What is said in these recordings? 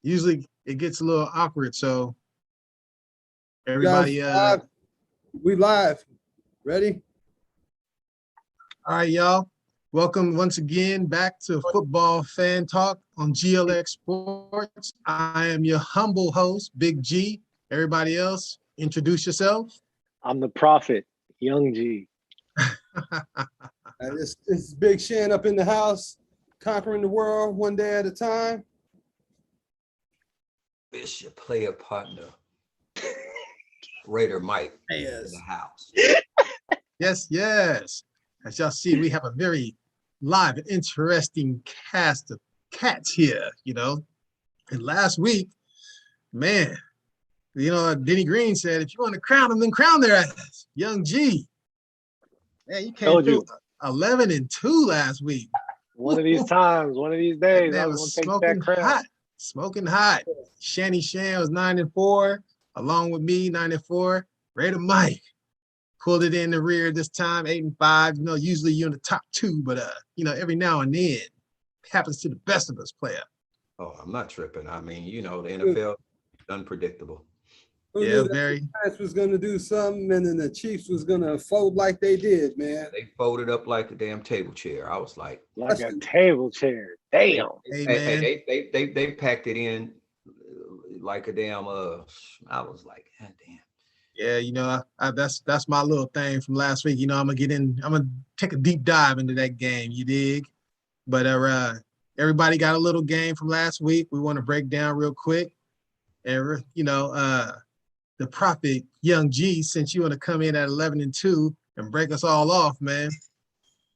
usually it gets a little awkward. So Guys, everybody, we live. Ready? all right, y'all. Welcome once again back to Football Fan Talk on GLX Sports. I am your humble host, Big G. Everybody else, introduce yourself. I'm the prophet, Young G. It's Big Shann up in the house, conquering the world one day at a time. It's your player partner, Raider Mike Yes. in the house. Yes. As y'all see, we have a very live and interesting cast of cats here, And last week, man, Denny Green said, if you want to crown them, then crown their ass. Young G. Man, you came through 11-2 last week. One of these times, one of these days, That I was was going to smoking take that crown. hot. Smoking hot. Shanny Shan was 9-4, along with me, 9-4. Raider Mike pulled it in the rear this time, 8-5. Usually you're in the top two, but every now and then happens to the best of us player. Oh, I'm not tripping. I mean, the NFL unpredictable. Who knew that the Giants was going to do something and then the Chiefs was going to fold like they did, man. They folded up like a damn table chair. I was like a table chair. Damn. They packed it in like a damn I was like, God damn. Yeah, that's my little thing from last week. I'm gonna take a deep dive into that game, you dig? But everybody got a little game from last week. We want to break down real quick. And the prophet Young G, since you want to come in at 11-2 and break us all off, man.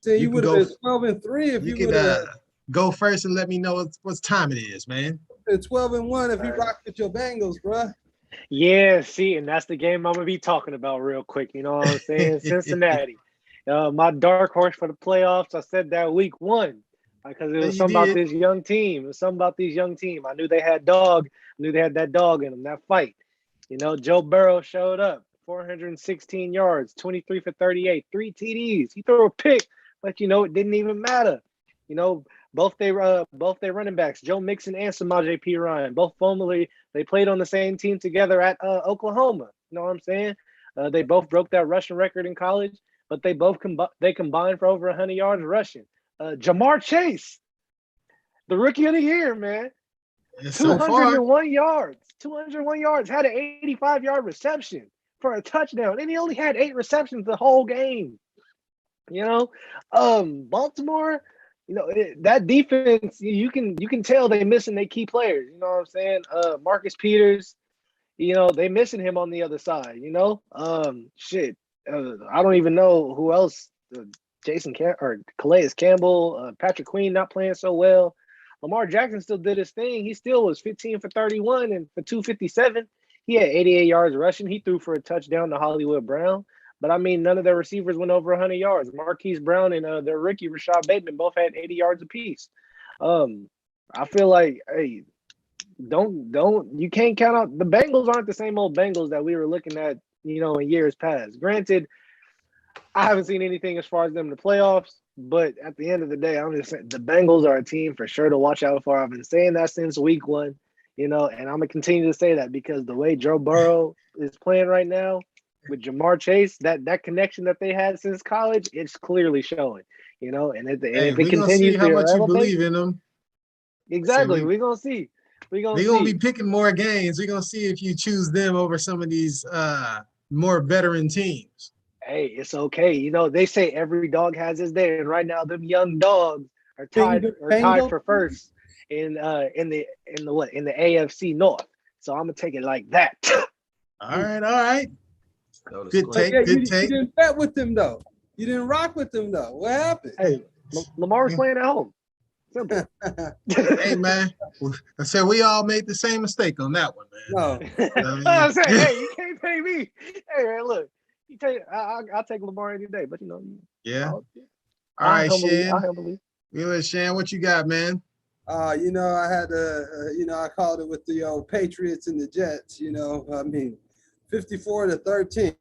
So you would have been 12-3 if you would have go first and let me know what time it is, man. It's 12-1 if you rock with your Bengals, bro. Yeah, see, and that's the game I'm gonna be talking about real quick. You know what I'm saying? Cincinnati, my dark horse for the playoffs. I said that week one because it was something about this young team. It was something about these young team. I knew they had dog. I knew they had that dog in them. That fight. Joe Burrow showed up, 416 yards, 23 for 38, 3 TDs. He threw a pick, but it didn't even matter. Both they running backs, Joe Mixon and Samaje Perine, both formerly they played on the same team together at Oklahoma. You know what I'm saying? They both broke that rushing record in college, but they both combined for over 100 yards rushing. Jamar Chase, the rookie of the year, man. 201 yards. 201 yards. Had an 85-yard reception for a touchdown, and he only had 8 receptions the whole game. Baltimore. That defense, you can tell they missing their key players. You know what I'm saying? Marcus Peters, they missing him on the other side. I don't even know who else. Calais Campbell, Patrick Queen not playing so well. Lamar Jackson still did his thing. He still was 15 for 31 and for 257. He had 88 yards rushing. He threw for a touchdown to Hollywood Brown. But, none of their receivers went over 100 yards. Marquise Brown and their rookie, Rashad Bateman, both had 80 yards apiece. I feel like, hey, you can't count out – the Bengals aren't the same old Bengals that we were looking at, in years past. Granted, I haven't seen anything as far as them in the playoffs, but at the end of the day, I'm just saying the Bengals are a team for sure to watch out for. I've been saying that since week one, and I'm going to continue to say that because the way Joe Burrow is playing right now – with Jamar Chase, that connection that they had since college, it's clearly showing, and if it continues how much you believe in them. Exactly. We're going to see. We're going to be picking more games. We're going to see if you choose them over some of these more veteran teams. Hey, it's okay. They say every dog has his day, and right now them young dogs are tied for first in the AFC North. So I'm going to take it like that. All right. Good take. You didn't bet with them though. You didn't rock with them though. What happened? Hey, Lamar was playing at home. Simple. Hey man, I said we all made the same mistake on that one, man. No, I'm saying, hey, you can't pay me. Hey man, look, I'll take Lamar any day, but yeah. All right, Shan. Shan, what you got, man? I had I called it with the Patriots and the Jets. 54-13.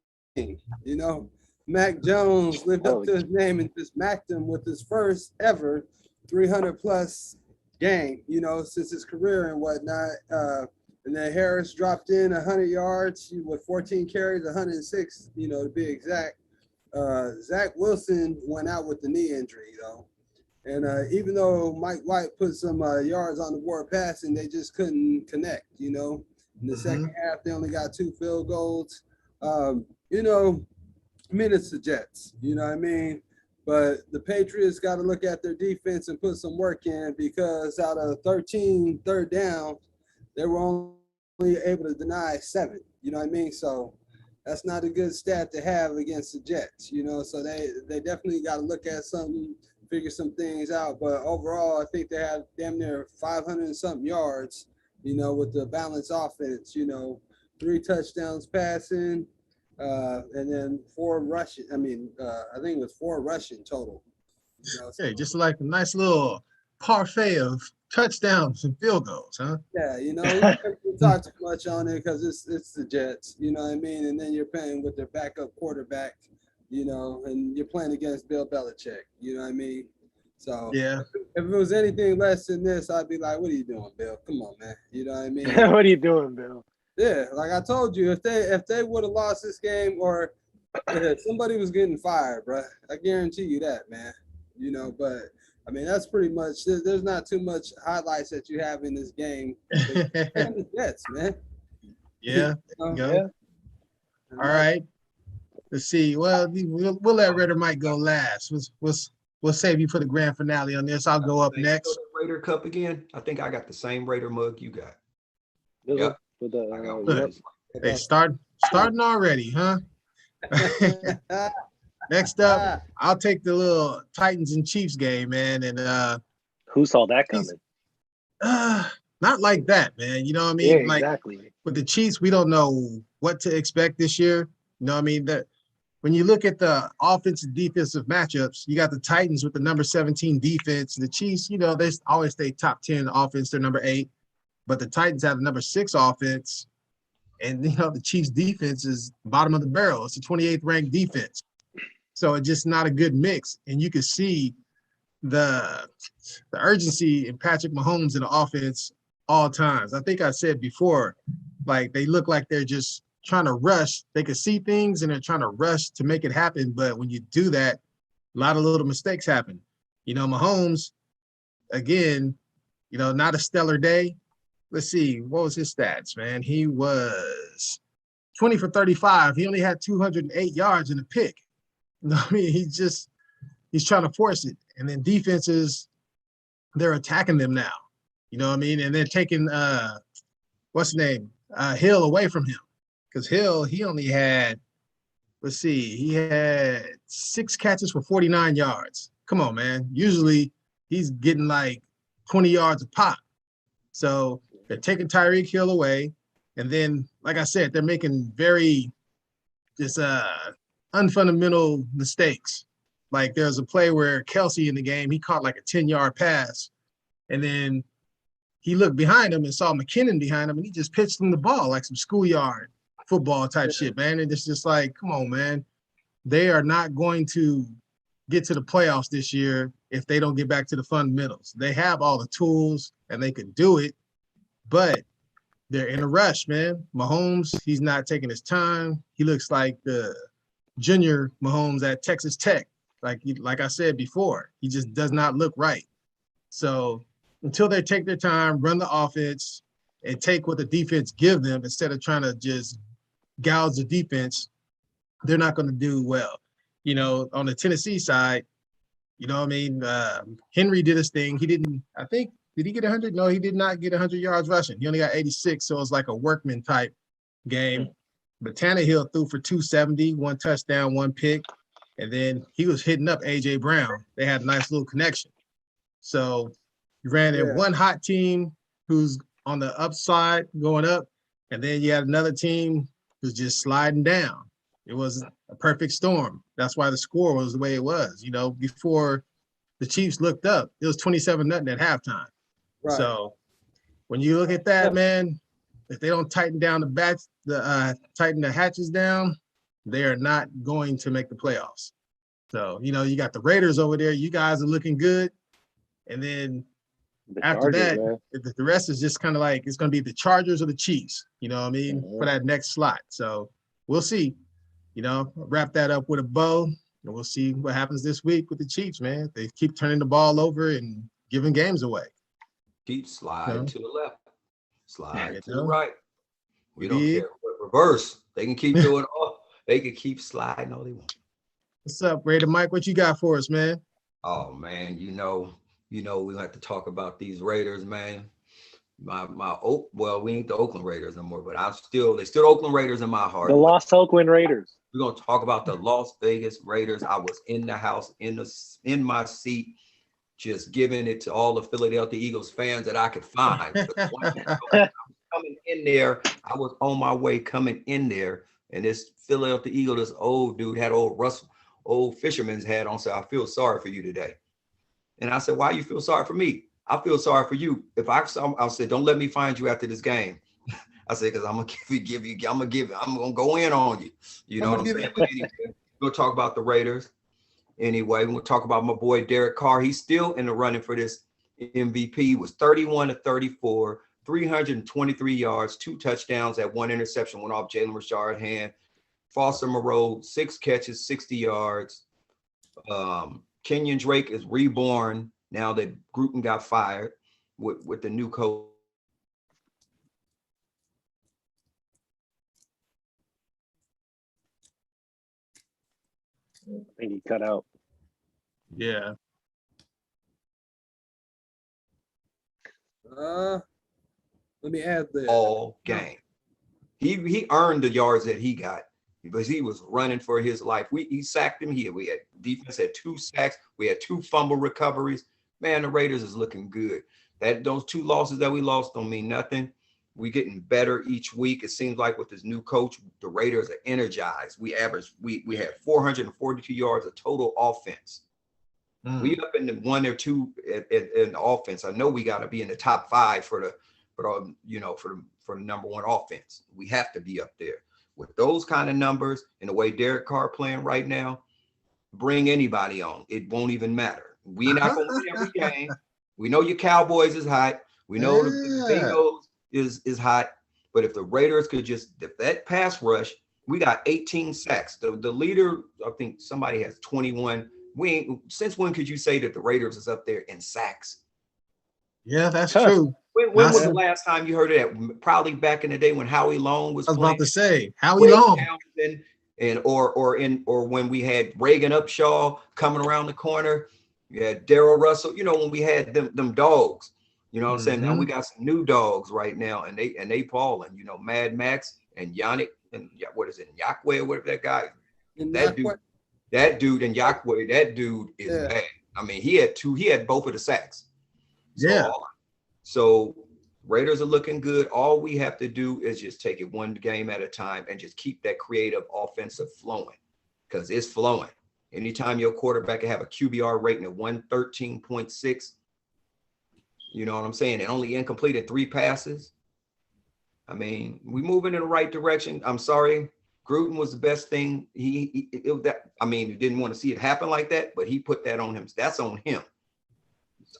Mac Jones lived up to his name and just macked him with his first ever 300-plus game, since his career and whatnot. And then Harris dropped in 100 yards with 14 carries, 106, to be exact. Zach Wilson went out with the knee injury, though. And even though Mike White put some yards on the board passing, they just couldn't connect, In the second half, they only got 2 field goals. It's the Jets, you know what I mean? But the Patriots got to look at their defense and put some work in, because out of 13 third down, they were only able to deny 7, you know what I mean? So that's not a good stat to have against the Jets, So they definitely got to look at something, figure some things out. But overall, I think they have damn near 500 and something yards, with the balanced offense, 3 touchdowns passing, and then 4 rushing. I think it was 4 rushing total. Hey, just like a nice little parfait of touchdowns and field goals, huh? Yeah, we don't talk too much on it because it's the Jets, you know what I mean? And then you're playing with their backup quarterback, and you're playing against Bill Belichick, you know what I mean? So yeah, if it was anything less than this, I'd be like, what are you doing, Bill? Come on, man. You know what I mean? What are you doing, Bill? Yeah, like I told you, if they would have lost this game, or if somebody was getting fired, bro, I guarantee you that, man. But that's pretty much. There's not too much highlights that you have in this game. The Jets, man. Yeah. Go. Yeah. All right. Let's see. Well, we'll let Ritter Mike go last. We'll save you for the grand finale on this. I'll go up next. Raider Cup again. I think I got the same Raider mug you got. Yep. They starting already, huh? Next up, I'll take the little Titans and Chiefs game, man. And who saw that coming? Not like that, man. You know what I mean? Yeah, like, exactly. With the Chiefs, we don't know what to expect this year. You know what I mean? That when you look at the offensive defensive matchups, you got the Titans with the number 17 defense. The Chiefs, they always stay top 10 offense. They're number 8. But the Titans have the number 6 offense. And, the Chiefs defense is bottom of the barrel. It's the 28th ranked defense. So it's just not a good mix. And you can see the urgency in Patrick Mahomes in the offense all times. I think I said before, like they look like they're just trying to rush. They can see things and they're trying to rush to make it happen. But when you do that, a lot of little mistakes happen. Mahomes, again, not a stellar day. Let's see, what was his stats, man? He was 20 for 35. He only had 208 yards in a pick. He's trying to force it. And then defenses, they're attacking them now. And they're taking, what's his name? Hill away from him. Because Hill, he only had, he had 6 catches for 49 yards. Come on, man. Usually he's getting like 20 yards a pop. So they're taking Tyreek Hill away. And then, like I said, they're making very just unfundamental mistakes. Like there's a play where Kelsey in the game, he caught like a 10-yard pass. And then he looked behind him and saw McKinnon behind him, and he just pitched him the ball like some schoolyard football type shit, man. And it's just like, come on, man. They are not going to get to the playoffs this year if they don't get back to the fundamentals. They have all the tools and they could do it, but they're in a rush, man. Mahomes, he's not taking his time. He looks like the junior Mahomes at Texas Tech. Like I said before, he just does not look right. So until they take their time, run the offense, and take what the defense give them instead of trying to just gouge the defense, they're not going to do well. On the Tennessee side, Henry did his thing. He didn't, I think, did he get 100? No, he did not get 100 yards rushing. He only got 86, so it was like a workman type game. But Tannehill threw for 270, 1 touchdown, 1 pick, and then he was hitting up A.J. Brown. They had a nice little connection. So you ran in one hot team who's on the upside going up, and then you had another team who's just sliding down. It was a perfect storm. That's why the score was the way it was. Before the Chiefs looked up, it was 27-0 at halftime. Right. So when you look at that, man, if they don't tighten down tighten the hatches down, they are not going to make the playoffs. So, you got the Raiders over there. You guys are looking good. And then The After Chargers, that, man. the rest is just kind of like it's going to be the Chargers or the Chiefs. You know what I mean? Mhm. For that next slot. So we'll see. You know, wrap that up with a bow, and we'll see what happens this week with the Chiefs, man. They keep turning the ball over and giving games away. Keep sliding to the left, slide You to the know, right. you We don't dig? care what reverse. They can keep doing all. They can keep sliding all they want. What's up, Raider Mike? What you got for us, man? Oh man, we have to talk about these Raiders, man. Well, we ain't the Oakland Raiders no more, but they still Oakland Raiders in my heart. The Lost Oakland Raiders. We're gonna talk about the Las Vegas Raiders. I was in the house, in my seat, just giving it to all the Philadelphia Eagles fans that I could find. Coming in there, I was on my way coming in there, and this Philadelphia Eagle, this old dude had old fisherman's hat on, said, "I feel sorry for you today." And I said, "Why you feel sorry for me?" "I feel sorry for you. If I said, don't let me find you after this game." I said, "Because I'm gonna go in on you." You know what I'm saying? But anyway, we'll talk about the Raiders. Anyway, we'll talk about my boy Derek Carr. He's still in the running for this MVP. He was 31 of 34, 323 yards, 2 touchdowns, at 1 interception went off Jalen Richard's hand. Foster Moreau, 6 catches, 60 yards. Kenyon Drake is reborn now that Gruden got fired with the new coach. I think he cut out. Yeah. Let me add this. All game. He earned the yards that he got because he was running for his life. He sacked him here. We had defense had 2 sacks. We had 2 fumble recoveries. Man, the Raiders is looking good. Those 2 losses that we lost don't mean nothing. We're getting better each week. It seems like with this new coach, the Raiders are energized. We had 442 yards of total offense. We up in the 1 or 2 in the offense. I know we got to be in the top 5 for the number 1 offense. We have to be up there with those kind of numbers and the way Derek Carr playing right now. Bring anybody on, it won't even matter. We're not going to win every game. We know your Cowboys is hot. We know the Bengals is hot. But if the Raiders could if that pass rush, we got 18 sacks. The leader, I think somebody has 21. Since when could you say that the Raiders is up there in sacks? Yeah, that's true. When was the last time you heard of that? Probably back in the day when Howie Long was playing. I was about to say Howie Long. Or when we had Reagan Upshaw coming around the corner. You had Darrell Russell, when we had them dogs, what I'm saying? Now we got some new dogs right now, and they balling, Mad Max and Yannick and what is it, Yakwe or whatever that guy. That dude and Yakwe, that dude is bad. I mean, he had both of the sacks. So Raiders are looking good. All we have to do is just take it one game at a time and just keep that creative offensive flowing, because it's flowing. Anytime your quarterback can have a QBR rating of 113.6, you know what I'm saying, and only incompleted 3 passes. I mean, we moving in the right direction. I'm sorry, Gruden was the best thing. He didn't want to see it happen like that, but he put that on him. That's on him.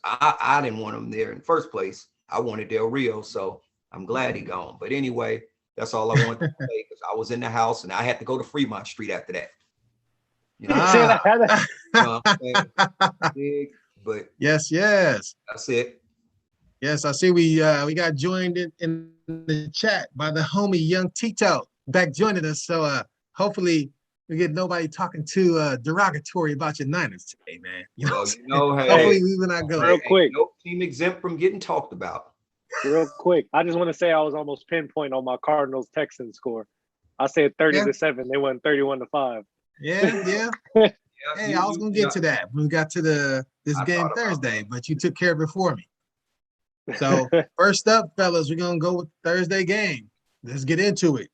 I didn't want him there in the first place. I wanted Del Rio, so I'm glad he gone. But anyway, that's all I wanted to say, because I was in the house and I had to go to Fremont Street after that. But yes, that's it. Yes, I see we got joined in the chat by the homie Young Tito back joining us. So hopefully we get nobody talking too derogatory about your Niners today, man. Hopefully we will not go. Real quick. No team exempt from getting talked about. Real quick, I just want to say I was almost pinpoint on my Cardinals Texans score. I said 30-7. They won 31-5. Yeah. Hey, I was gonna get to that when we got to this game Thursday, but you took care of it for me. So first up, fellas, we're gonna go with Thursday game. Let's get into it.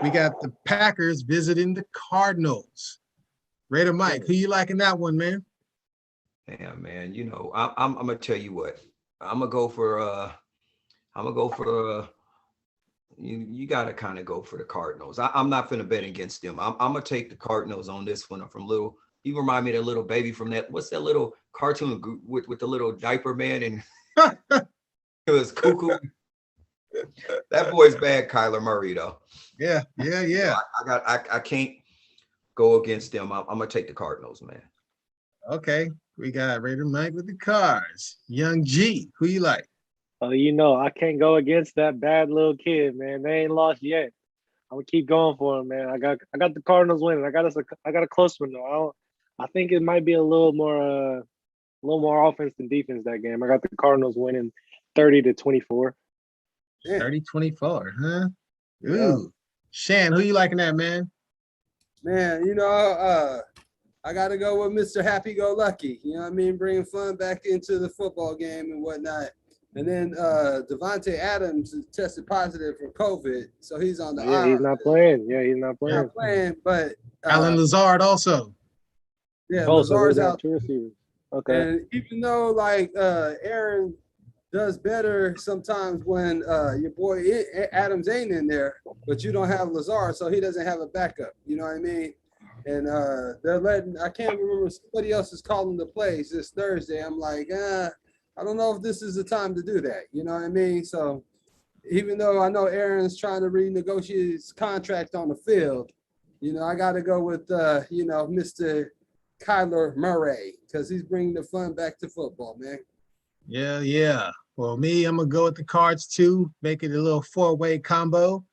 We got the Packers visiting the Cardinals. Raider Mike, who you liking that one, man? Yeah, man. I'm gonna tell you what. I'm gonna go for you gotta kind of go for the Cardinals. I'm not gonna bet against them. I'm gonna take the Cardinals on this one. He remind me of that little baby from what's that little cartoon with the little diaper man and It was cuckoo. That boy's bad, Kyler Murray, though. Yeah. I can't go against them. I'm gonna take the Cardinals, man. Okay. We got Raider Mike with the Cards. Young G, who you like? Oh, you know, I can't go against that bad little kid, man. They ain't lost yet. I'm gonna keep going for him, man. I got the Cardinals winning. I got a close one though. I think it might be a little more offense than defense that game. I got the Cardinals winning 30-24. 30-24, huh? Ooh. Yeah. Shan, who you liking that, man? Man, I got to go with Mr. Happy-Go-Lucky. You know what I mean? Bringing fun back into the football game and whatnot. And then Devontae Adams tested positive for COVID, so he's on the Yeah, IR. he's not playing. Yeah, he's not playing. Not playing, but Alan Lazard also. yeah, Oh, so Lazard's we got out. two receivers. Okay. And even though Aaron does better sometimes when your boy Adams ain't in there, but you don't have Lazard, so he doesn't have a backup. You know what I mean? And they're letting, I can't remember, somebody else is calling the plays this Thursday. I'm like, I don't know if this is the time to do that. You know what I mean? So even though I know Aaron's trying to renegotiate his contract on the field, I got to go with, Mr. Kyler Murray, because he's bringing the fun back to football, man. Yeah. Well, me, I'm going to go with the Cards too, make it a little four-way combo.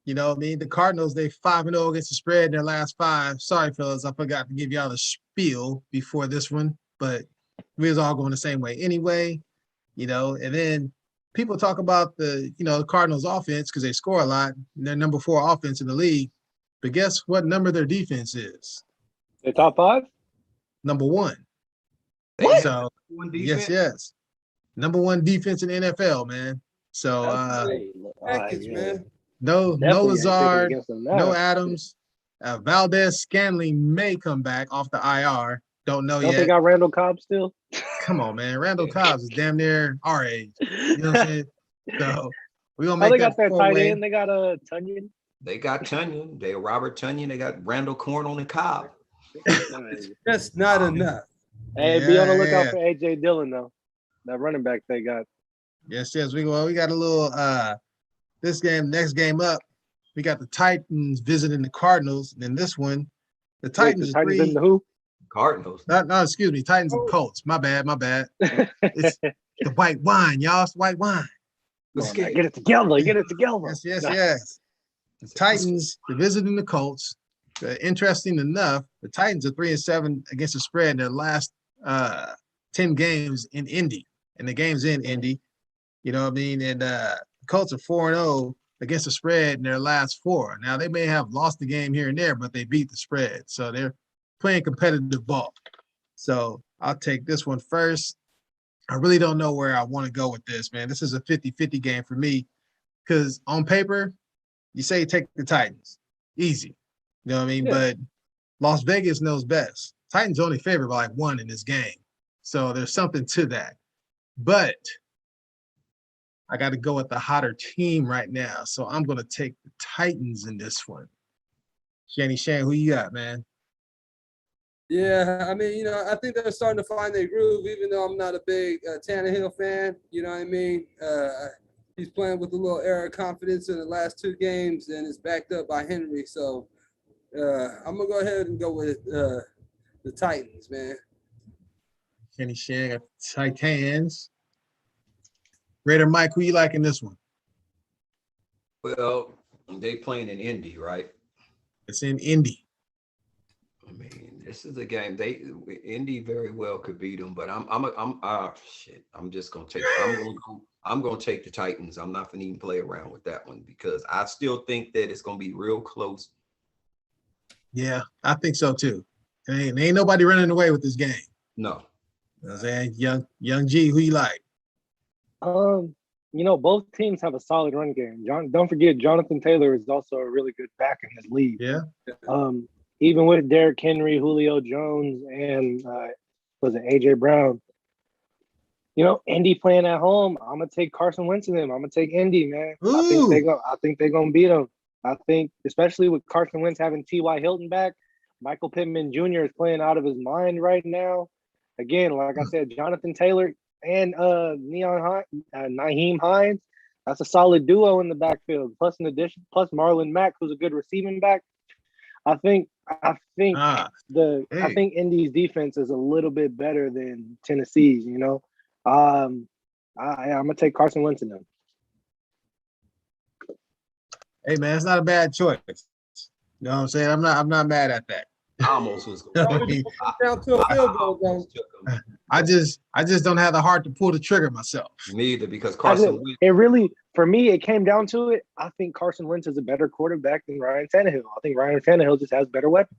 You know what I mean? The Cardinals, they 5-0 against the spread in their last 5. Sorry, fellas, I forgot to give y'all the spiel before this one, but we was all going the same way anyway, and then people talk about the Cardinals offense because they score a lot. And they're number 4 offense in the league. But guess what number their defense is? The top 5? Number 1. What? So, One defense? yes. Number 1 defense in the NFL, man. So, Package, man. no Definitely ain't picking Lazard, against them now. no Adams. Valdez Scantling may come back off the IR. Don't know Don't yet. they got Randall Cobb still? Come on, man. Randall Cobbs is damn near our age. You know what I'm saying? So we're going to Oh, make they got that tight four-way. end. They got Tunyon. They got Tunyon. They Robert Tunyon. They got Randall Corn on the Cobb. That's not enough. Hey, be on the lookout Yeah. for A.J. Dillon, though. That running back they got. Yes. We got a little next game up. We got the Titans visiting the Cardinals. And then this one, the Titans Wait, the are Titans 3. in the who? Cardinals. No, excuse me. Titans and Colts. My bad. It's the white wine, y'all. It's white wine. Let's Get it together. Get it together. Yes. The Titans, they're visiting the Colts. Interesting enough, the Titans are 3-7 against the spread in their last 10 games in Indy. And the game's in Indy. You know what I mean? And the Colts are 4-0 against the spread in their last 4. Now, they may have lost the game here and there, but they beat the spread. So they're playing competitive ball. So I'll take this one first. I really don't know where I want to go with this, man. This is a 50-50 game for me because on paper, you say take the Titans. Easy. You know what I mean? Yeah. But Las Vegas knows best. Titans only favored by like 1 in this game. So there's something to that. But I got to go with the hotter team right now. So I'm going to take the Titans in this one. Shan, who you got, man? Yeah, I mean, I think they're starting to find their groove, even though I'm not a big Tannehill fan. You know what I mean? He's playing with a little air of confidence in the last 2 games, and it's backed up by Henry. So I'm going to go ahead and go with the Titans, man. Shan got the Titans. Raider Mike, who you like in this one? Well, they playing in Indy, right? It's in Indy. I mean, this is a game. Indy very well could beat them, but I'm just gonna take. I'm gonna take the Titans. I'm not gonna even play around with that one because I still think that it's gonna be real close. Yeah, I think so too. Ain't nobody running away with this game. No. You know what I'm saying? Young G, who you like? Both teams have a solid run game. Don't forget, Jonathan Taylor is also a really good back in this league. Yeah. Even with Derrick Henry, Julio Jones, and was it AJ Brown? Indy playing at home. I'm gonna take Carson Wentz in them. I'm gonna take Indy, man. I think they're gonna beat them. I think, especially with Carson Wentz having T.Y. Hilton back, Michael Pittman Jr. is playing out of his mind right now. Again, like I said, Jonathan Taylor, Nyheim Hines. That's a solid duo in the backfield. Plus, in addition, plus Marlon Mack, who's a good receiving back. I think Indy's defense is a little bit better than Tennessee's. I'm gonna take Carson Wentz in them. Hey man, it's not a bad choice. You know what I'm saying? I'm not mad at that. I almost was Down to a field goal, though. I just don't have the heart to pull the trigger myself. Neither, because Carson Wentz. It really, for me, it came down to it. I think Carson Wentz is a better quarterback than Ryan Tannehill. I think Ryan Tannehill just has better weapons.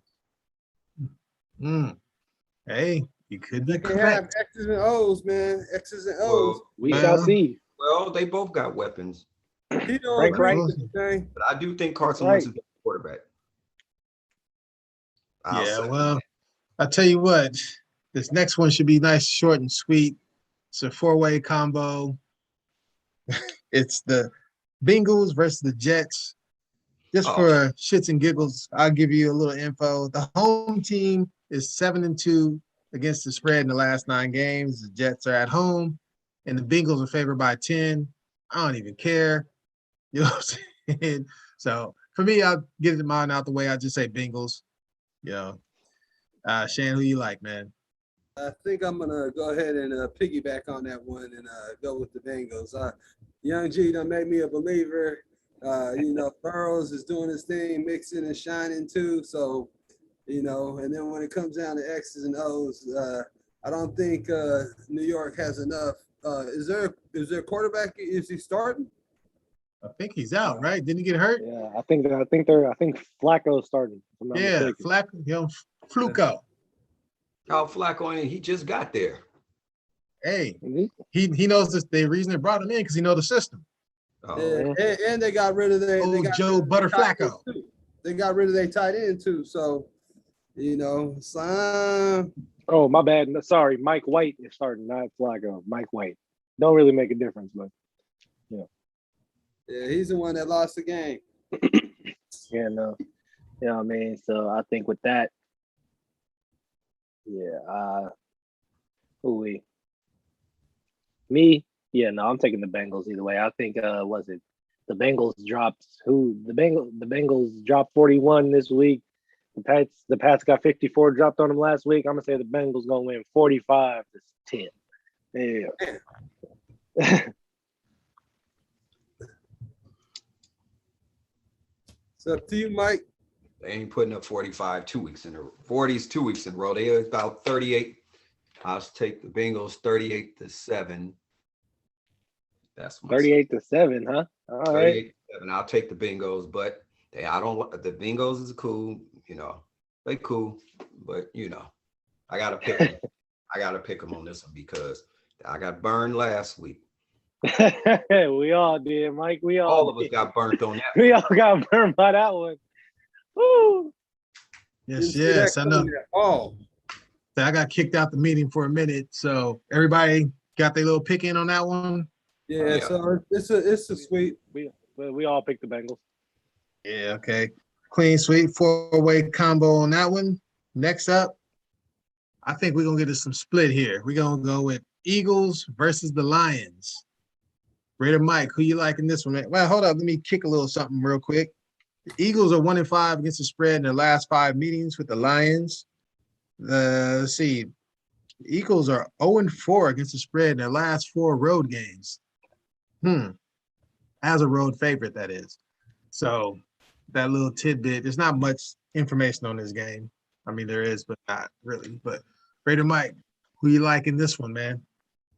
Hey, you could be They have correct. X's and O's, man. X's and O's. We shall see. Well, they both got weapons. He don't Frank agree Reich. with the thing. But I do think Carson Wentz is a quarterback. Well, I tell you what, this next one should be nice, short, and sweet. It's a four-way combo. It's the Bengals versus the Jets. Just for shits and giggles, I'll give you a little info. The home team is 7-2 against the spread in the last 9 games. The Jets are at home, and the Bengals are favored by 10. I don't even care. You know what I'm saying? So for me, I'll get mine out the way. I just say Bengals. Shan, who you like, man? I think I'm gonna go ahead and piggyback on that one and go with the Bengals. Young G done made me a believer. Burrows is doing his thing, mixing and shining too. So, and then when it comes down to X's and O's, I don't think New York has enough. Is there a quarterback? Is he starting? I think he's out, right? Didn't he get hurt? Yeah, I think Flacco's starting. Yeah, Fluco. Oh, Flacco, he just got there. Hey, he knows this. The reason they brought him in because he knows the system. And they got rid of Joe Butter Flacco. They got rid of their tight end too. So, Oh, my bad. Sorry, Mike White is starting, not Flacco. Mike White. Don't really make a difference, but yeah, he's the one that lost the game. Yeah, no. You know what I mean? So I think with that, I'm taking the Bengals either way. I think the Bengals dropped the Bengals dropped 41 this week. The Pats got 54 dropped on them last week. I'm gonna say the Bengals gonna win 45-10. Yeah. It's up to you, Mike. They ain't putting up 45 2 weeks in a row. 40's 2 weeks in a row. They are about 38. I'll take the Bengals 38-7. That's 38-7, huh? All right. 38-7. I'll take the Bengals, but the Bengals is cool. They cool, but I gotta pick them. I gotta pick them on this one because I got burned last week. We all did, Mike. All of us got burnt on that. We all got burned by that one. Woo. Yes, I know. I got kicked out the meeting for a minute, so everybody got their little pick in on that one. Yeah. So it's a sweep. We all picked the Bengals. Yeah, okay. Clean sweep, 4-way combo on that one. Next up, I think we're gonna get us some split here. We're gonna go with Eagles versus the Lions. Raider Mike, who you like in this one, man? Well, hold up, let me kick a little something real quick. The Eagles are 1-5 against the spread in their last 5 meetings with the Lions. Let's see. The Eagles are 0-4 against the spread in their last 4 road games. As a road favorite, that is. So that little tidbit, there's not much information on this game. I mean, there is, but not really. But Raider Mike, who you like in this one, man?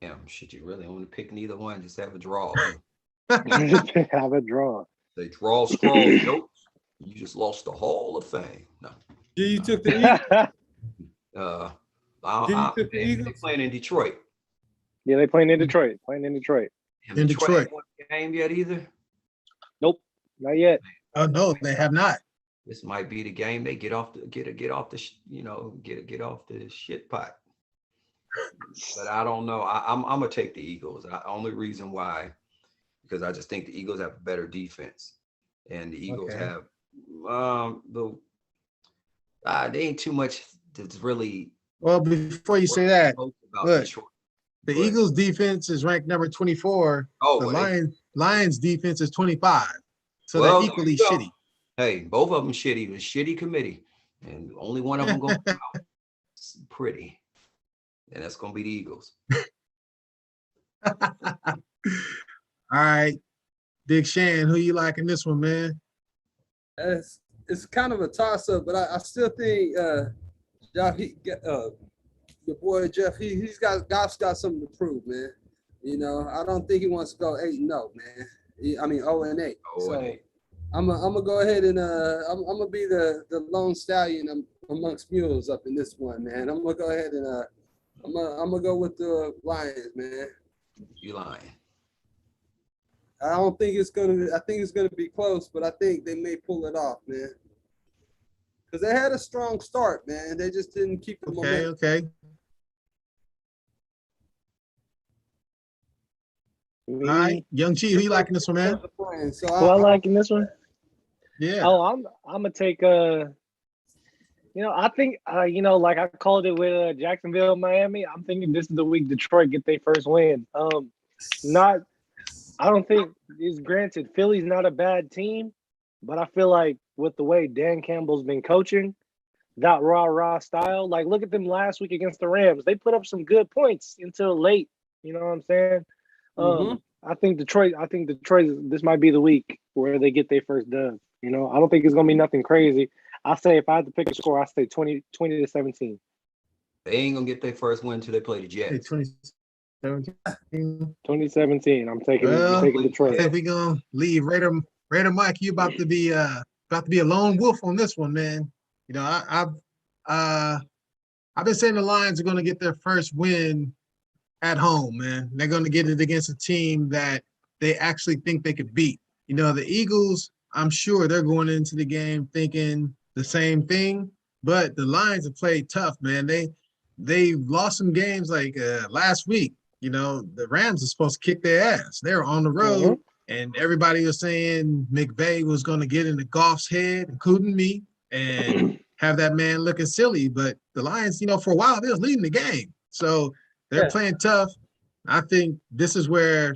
Damn, shit, you really want to pick neither one? Just have a draw. Have a draw. They draw, scroll, notes. You just lost the Hall of Fame. No. You took the Eagles. They playing in Detroit. Yeah, they playing in Detroit. Have Detroit won the game yet either? Nope, not yet. Oh no, they have not. This might be the game they get off the shit pot. But I don't know. I'm gonna take the Eagles. The only reason why, because I just think the Eagles have a better defense, and the Eagles have they ain't too much that's really. Well, before you say that, look, The Eagles defense is ranked number 24. Oh, the Lions defense is 25. So well, they're equally shitty. Hey, both of them shitty. The shitty committee, and only one of them going to out. It's pretty, and that's going to be the Eagles. All right, Big Shann, who you liking this one, man? It's kind of a toss-up, but I still think Jeff, your boy Jeff, he's got something to prove, man. You know, I don't think he wants to go 8-0, man. I mean 0-8. So I'm gonna go ahead and I'm gonna be the lone stallion amongst mules up in this one, man. I'm gonna go ahead and I'm gonna go with the Lions, man. You lying? I don't think it's gonna. I think it's gonna be close, but I think they may pull it off, man. Because they had a strong start, man. They just didn't keep the momentum. Okay. All right, Young G, who you liking this one, man? Who I liking this one? Yeah. Oh, I'm gonna take I think like I called it with Jacksonville, Miami. I'm thinking this is the week Detroit get their first win. I don't think it's granted Philly's not a bad team, but I feel like with the way Dan Campbell's been coaching, that rah-rah style, like look at them last week against the Rams. They put up some good points until late. You know what I'm saying? I think Detroit, this might be the week where they get their first dub. You know, I don't think it's gonna be nothing crazy. I say if I had to pick a score, I say 20-17. They ain't gonna get their first win until they play the Jets. 2017. I'm taking Detroit. I think we're gonna leave Raider Mike. You about to be a lone wolf on this one, man. You know, I've been saying the Lions are gonna get their first win at home, man. They're gonna get it against a team that they actually think they could beat. You know, the Eagles, I'm sure they're going into the game thinking the same thing, but the Lions have played tough, man. They lost some games like last week. You know, the Rams are supposed to kick their ass. They're on the road, and everybody was saying McVay was going to get into Goff's head, including me, and have that man looking silly. But the Lions, you know, for a while, they was leading the game. So they're playing tough. I think this is where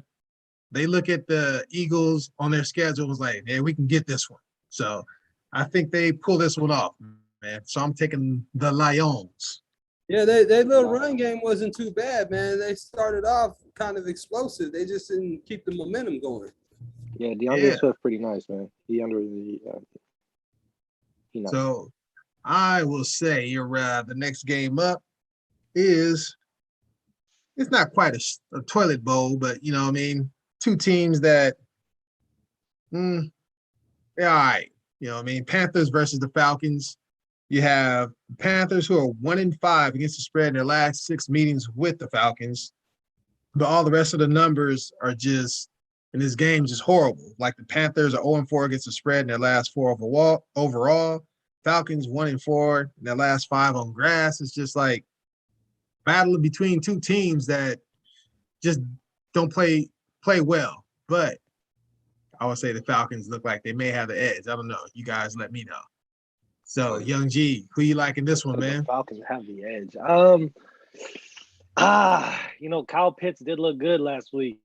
they look at the Eagles on their schedule and was like, yeah, we can get this one. So I think they pull this one off, man. So I'm taking the Lions. Yeah, their little run game wasn't too bad, man. They started off kind of explosive. They just didn't keep the momentum going. Yeah, DeAndre Swift pretty nice, man. Nice. So I will say the next game up is it's not quite a toilet bowl, but you know what I mean? Two teams that they're all right. You know what I mean? Panthers versus the Falcons. You have Panthers who are 1-5 against the spread in their last 6 meetings with the Falcons. But all the rest of the numbers are just in this game just horrible. Like the Panthers are 0-4 against the spread in their last 4 overall. Falcons 1-4 in their last 5 on grass. It's just like battle between two teams that just don't play well. But I would say the Falcons look like they may have the edge. I don't know. You guys let me know. So, Young G, who you liking this one, man? The Falcons have the edge. Kyle Pitts did look good last week.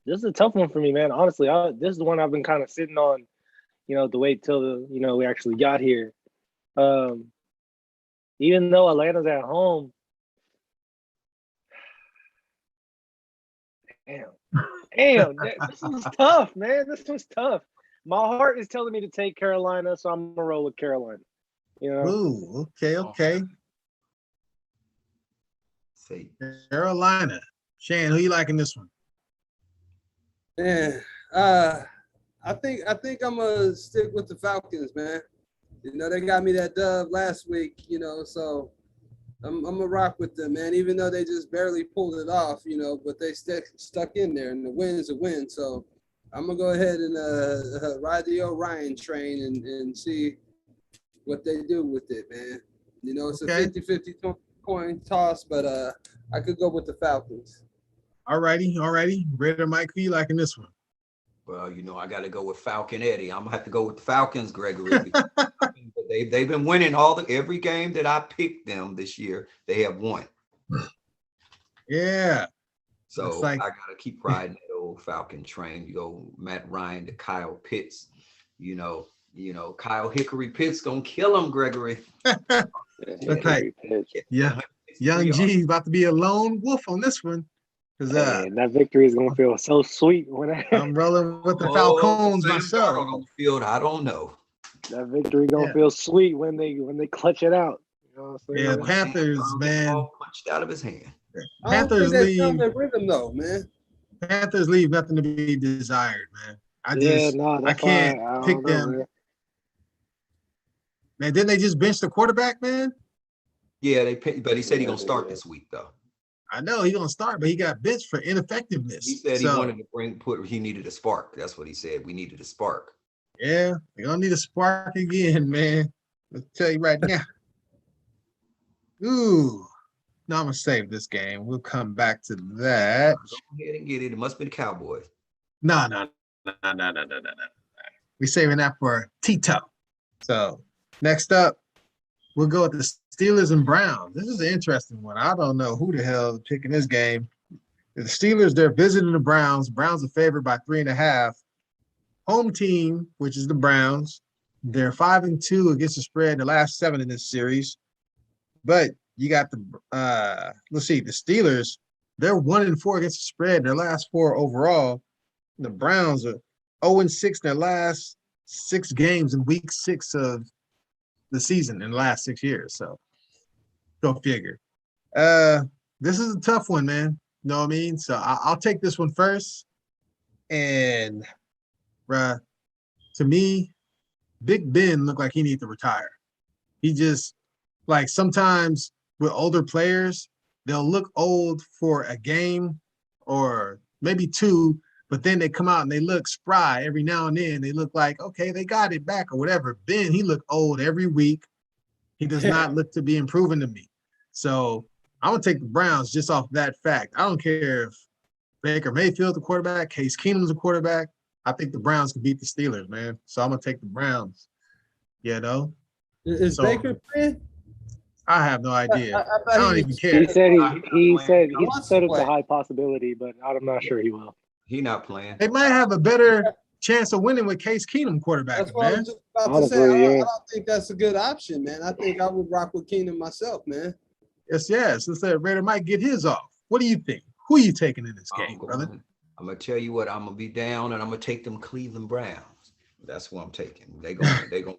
This is a tough one for me, man. Honestly, this is the one I've been kind of sitting on, to wait till we actually got here. Even though Atlanta's at home, damn, this was tough, man. This was tough. My heart is telling me to take Carolina, so I'm gonna roll with Carolina. Ooh, okay. See, Carolina. Shan, who you liking this one? Man, I think I'm gonna stick with the Falcons, man. They got me that dub last week, so I'm gonna rock with them, man. Even though they just barely pulled it off, but they stuck in there, and the win's a win. So I'm gonna go ahead and ride the Orion train and see what they do with it, man. It's a 50-50 coin toss, but I could go with the Falcons. All righty. Raider Mike, who you liking this one? Well, I got to go with Falcon Eddie. I'm going to have to go with the Falcons, Gregory. They've been winning every game that I picked them this year. They have won. Yeah. So I gotta keep riding that old Falcon train. You go Matt Ryan to Kyle Pitts. Kyle Hickory Pitts gonna kill him, Gregory. Look like, yeah, Young G about to be a lone wolf on this one. Because that victory is gonna feel so sweet when I'm rolling with the Falcons myself. On the field, I don't know. That victory gonna feel sweet when they clutch it out. You know what I'm saying? Yeah, Panthers, man. Punched out of his hand. Panthers leave their rhythm though, man. Panthers leave nothing to be desired, man. I can't pick them. Man, didn't they just bench the quarterback, man? Yeah, but he said he's gonna start this week though. I know he's gonna start, but he got benched for ineffectiveness. He said he wanted to he needed a spark. That's what he said. We needed a spark. Yeah, we're gonna need a spark again, man. Let's tell you right now. Ooh. No, I'm gonna save this game. We'll come back to that. Go ahead and get it. It must be the Cowboys. No. We're saving that for Tito. So next up, we'll go with the Steelers and Browns. This is an interesting one. I don't know who the hell is picking this game. The Steelers, they're visiting the Browns. Browns are favored by 3.5. Home team, which is the Browns, they're 5-2 against the spread in the last 7 in this series. But you got the Steelers, they're 1-4 against the spread in their last 4 overall. The Browns are 0-6 in their last 6 games in week 6 of the season in the last 6 years. So go figure. This is a tough one, man. You know what I mean? So I'll take this one first. And to me, Big Ben looked like he needs to retire. He just, like, sometimes with older players, they'll look old for a game or maybe 2, but then they come out and they look spry every now and then. They look like, okay, they got it back or whatever. Ben, he looked old every week. He does not look to be improving to me. So I'm going to take the Browns just off that fact. I don't care if Baker Mayfield's the quarterback, Case Keenum's the quarterback. I think the Browns can beat the Steelers, man. So I'm going to take the Browns. You know? Is Baker playing? I have no idea. I don't even care. He said it's a high possibility, but I'm not sure he will. He not playing. They might have a better chance of winning with Case Keenum quarterback. That's what man. I was just about to say. I don't think that's a good option, man. I think I would rock with Keenum myself, man. Yes. Instead, Raider might get his off. What do you think? Who are you taking in this game, brother? I'm gonna tell you what. I'm gonna be down, and I'm gonna take them Cleveland Browns. That's what I'm taking. They going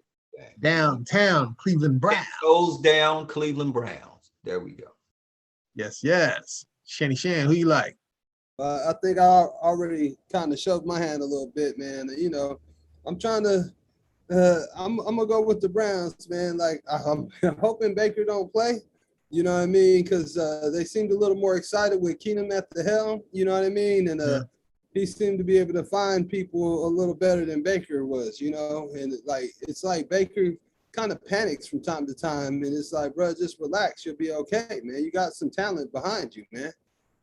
downtown Cleveland Browns. Goes down Cleveland Browns. There we go. Yes. Shanny Shan, who you like? I think I already kind of shoved my hand a little bit, man. You know, I'm trying to. I'm gonna go with the Browns, man. Like I'm hoping Baker don't play. You know what I mean? Because they seemed a little more excited with Keenum at the helm. You know what I mean? And he seemed to be able to find people a little better than Baker was. You know, and it's like Baker kind of panics from time to time, and it's like, bro, just relax, you'll be okay, man. You got some talent behind you, man.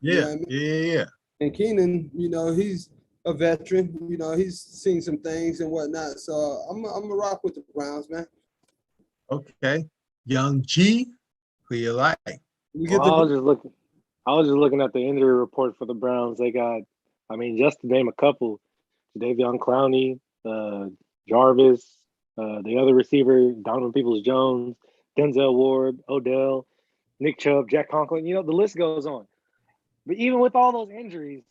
Yeah, you know what I mean? Yeah. And Keenan, you know, he's a veteran. You know, he's seen some things and whatnot. So I'm gonna rock with the Browns, man. Okay, Young G, who you like? I was just looking at the injury report for the Browns. They got, just to name a couple, Davion Clowney, Jarvis, the other receiver, Donovan Peoples-Jones, Denzel Ward, Odell, Nick Chubb, Jack Conklin. You know, the list goes on. But even with all those injuries,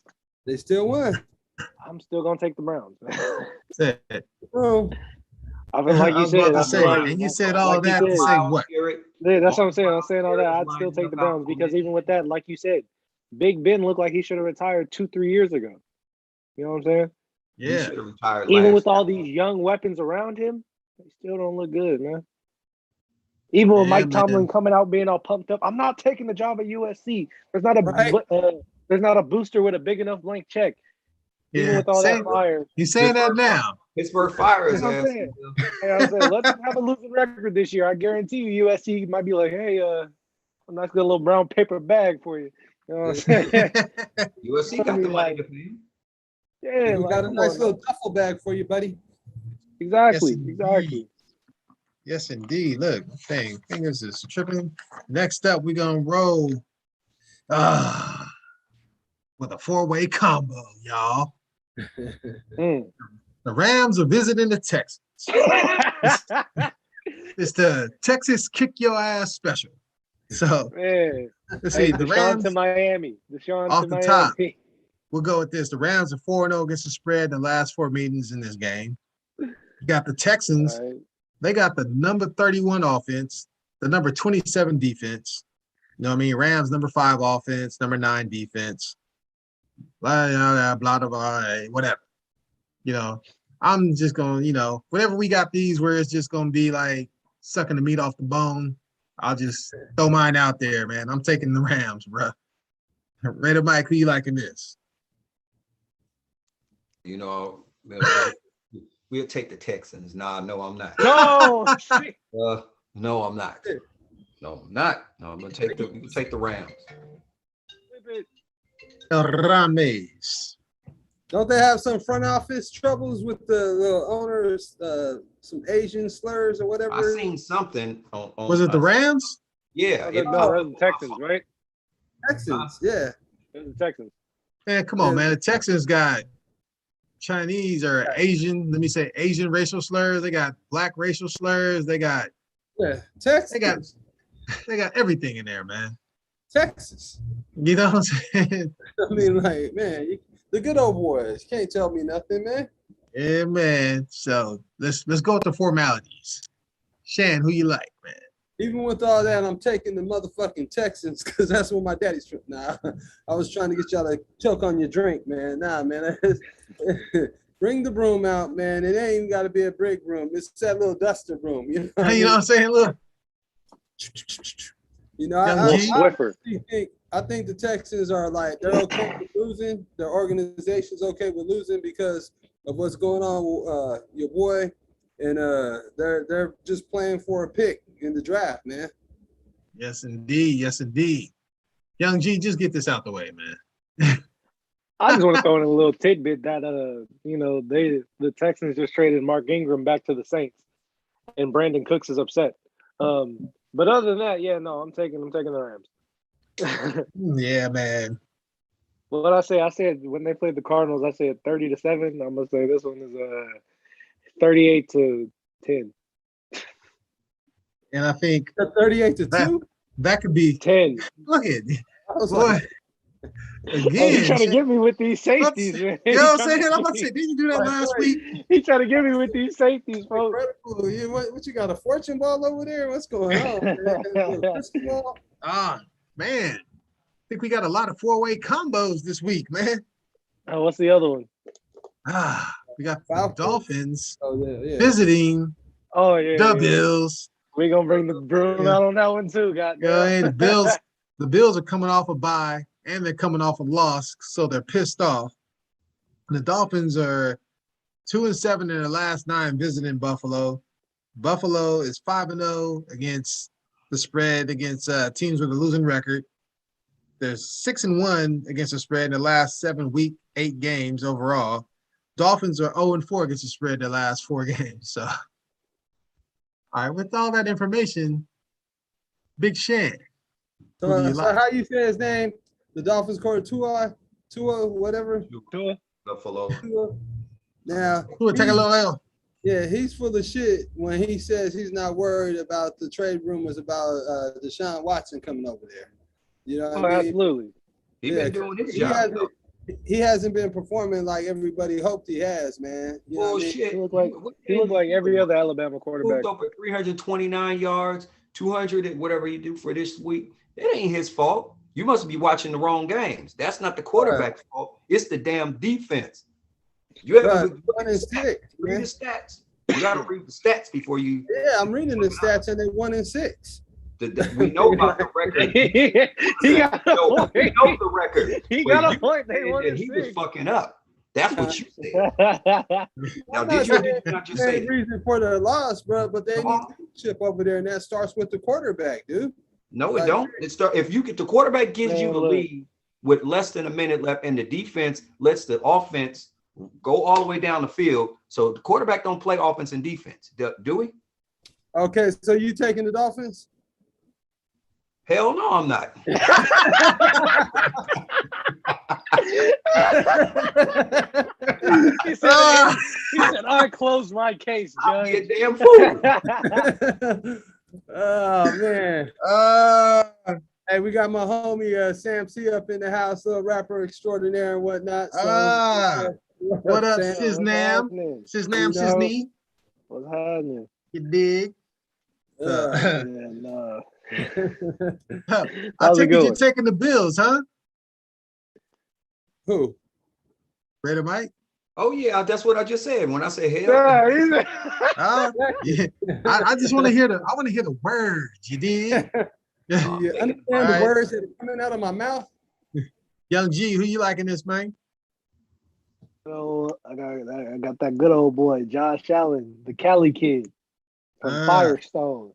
they still won. I'm still gonna take the Browns. Bro, I mean, like you said, and you said all that to say what? Yeah, that's what I'm saying. I'm saying all that. I'd still take the Browns because even with that, like you said, Big Ben looked like he should have retired 2-3 years ago. You know what I'm saying? Yeah. Even with all these young weapons around him, they still don't look good, man. Even with Mike Tomlin coming out being all pumped up, I'm not taking the job at USC. There's not a booster with a big enough blank check. Yeah. Even with all that fire. He's saying that now. Pittsburgh fire his ass. I'm saying, let's have a losing record this year. I guarantee you USC might be like, hey, a nice little brown paper bag for you. You know what I'm saying? USC got the money to pay. Yeah, we got a nice little duffel bag for you, buddy. Exactly. Yes, indeed. Look, fingers is tripping. Next up, we're gonna roll with a four-way combo, y'all. Mm. The Rams are visiting the Texans. It's the Texas kick your ass special. So Man. let's see. The Deshaun Rams to Miami. Deshaun off to the Miami. top. We'll go with this. The Rams are 4-0 against the spread in the last 4 meetings in this game. You got the Texans. Right. They got the number 31 offense, the number 27 defense. You know what I mean? Rams number 5 offense, number 9 defense. Blah, blah, blah, blah, blah, whatever. You know, I'm just going to, whenever we got these where it's just going to be like sucking the meat off the bone, I'll just throw mine out there, man. I'm taking the Rams, bro. Raider Mike, who you liking this? We'll take the Texans. Nah, no, I'm not. No. No, I'm not. No, I'm not. No, I'm gonna take the Rams. Rames. Don't they have some front office troubles with the little owners, some Asian slurs or whatever? I seen something on Was it the Rams? Yeah. No, that's the Texans, right? Texans, yeah. That's the Texans. Man, come on, man. The Texans got Chinese or Asian, let me say Asian racial slurs. They got black racial slurs. They got Texas. They got everything in there, man. Texas. You know what I'm saying? I mean, like, man, the good old boys can't tell me nothing, man. Yeah, man. So let's go with the formalities. Shan, who you like, man? Even with all that, I'm taking the motherfucking Texans because that's what my daddy's from. Nah, I was trying to get y'all to choke on your drink, man. Nah, man. Bring the broom out, man. It ain't even got to be a big broom. It's that little duster broom. You know what I'm saying? Look. I think the Texans are like, they're okay with losing. Their organization's okay with losing because of what's going on with your boy. And they're just playing for a pick in the draft, man. Yes, indeed. Yes, indeed. Young G, just get this out the way, man. I just want to throw in a little tidbit that the Texans just traded Mark Ingram back to the Saints, and Brandon Cooks is upset. But other than that, yeah, no, I'm taking the Rams. Yeah, man. What I said when they played the Cardinals, I said 30-7. I'm gonna say this one is 38-10. And I think 38-2. That could be 10. Look at boy. Again, he's trying to get me with these safeties, man. You know what I'm saying? I'm about to say, didn't you do that last week? He trying to get me with these safeties, folks. What you got, a fortune ball over there? What's going on? Man. I think we got a lot of four-way combos this week, man. Oh, what's the other one? We got the Dolphins visiting the Bills. We're gonna bring the broom out on that one too, goddamn. The Bills are coming off a bye and they're coming off a loss, so they're pissed off. And the Dolphins are 2-7 in their last 9 visiting Buffalo. Buffalo is 5-0 against the spread against teams with a losing record. They're 6-1 against the spread in the last 7 week 8 games overall. Dolphins are 0-4 against the spread in the last 4 games. So, all right, with all that information, Big Shann. So how you say his name? The Dolphins quarter Tua, whatever. Buffalo. Now, take a little L. Yeah, he's full of shit when he says he's not worried about the trade rumors about Deshaun Watson coming over there. You know what I mean? Absolutely. He's been doing his job. He hasn't been performing like everybody hoped he has, man. You know Bullshit. He looked like every other Alabama quarterback. Over 329 yards, 200 whatever he do for this week. It ain't his fault. You must be watching the wrong games. That's not the quarterback's fault. It's the damn defense. You have to read the stats. You got to read the stats before you. Yeah, I'm reading the stats, and they 1-6. We know about the record. He got a point. We know the record. He got a point. They won. He was fucking up. That's what you said. Now, did you not just say the reason for their loss, bro? But they need leadership over there, and that starts with the quarterback, dude. No, it don't. If you get the quarterback gives you the lead with less than a minute left, and the defense lets the offense go all the way down the field. So the quarterback don't play offense and defense, do we? Okay, so you taking the Dolphins? Hell no, I'm not. he said, I closed my case, I'll Judge. be a damn fool. Oh man. Hey, we got my homie Sam C up in the house, little rapper extraordinaire and whatnot. So what up, Sam? Siznam? Siznam, Siznee? What's happening? You dig? No. I take it you're taking the Bills, huh? Who? Ready, Mike? Oh yeah, that's what I just said. When I say hell, yeah. I just want to hear the words. You did. You understand the words that are coming out of my mouth? Young G, who you liking this, man? So I got that good old boy, Josh Allen, the Cali kid from Firestone.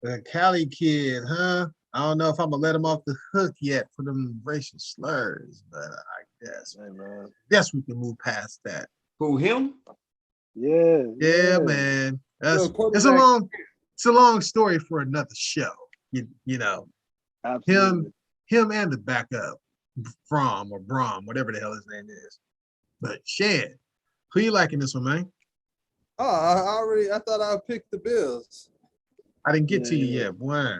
The Cali kid, huh? I don't know if I'm gonna let him off the hook yet for them racial slurs, but I guess, man. Guess we can move past that. Who, him? Yeah, man. It's a long story for another show. You know, absolutely. Him and the backup, Brom, whatever the hell his name is. But Shan, who you liking this one, man? Oh, I thought I picked the Bills. I didn't get to you yet, boy.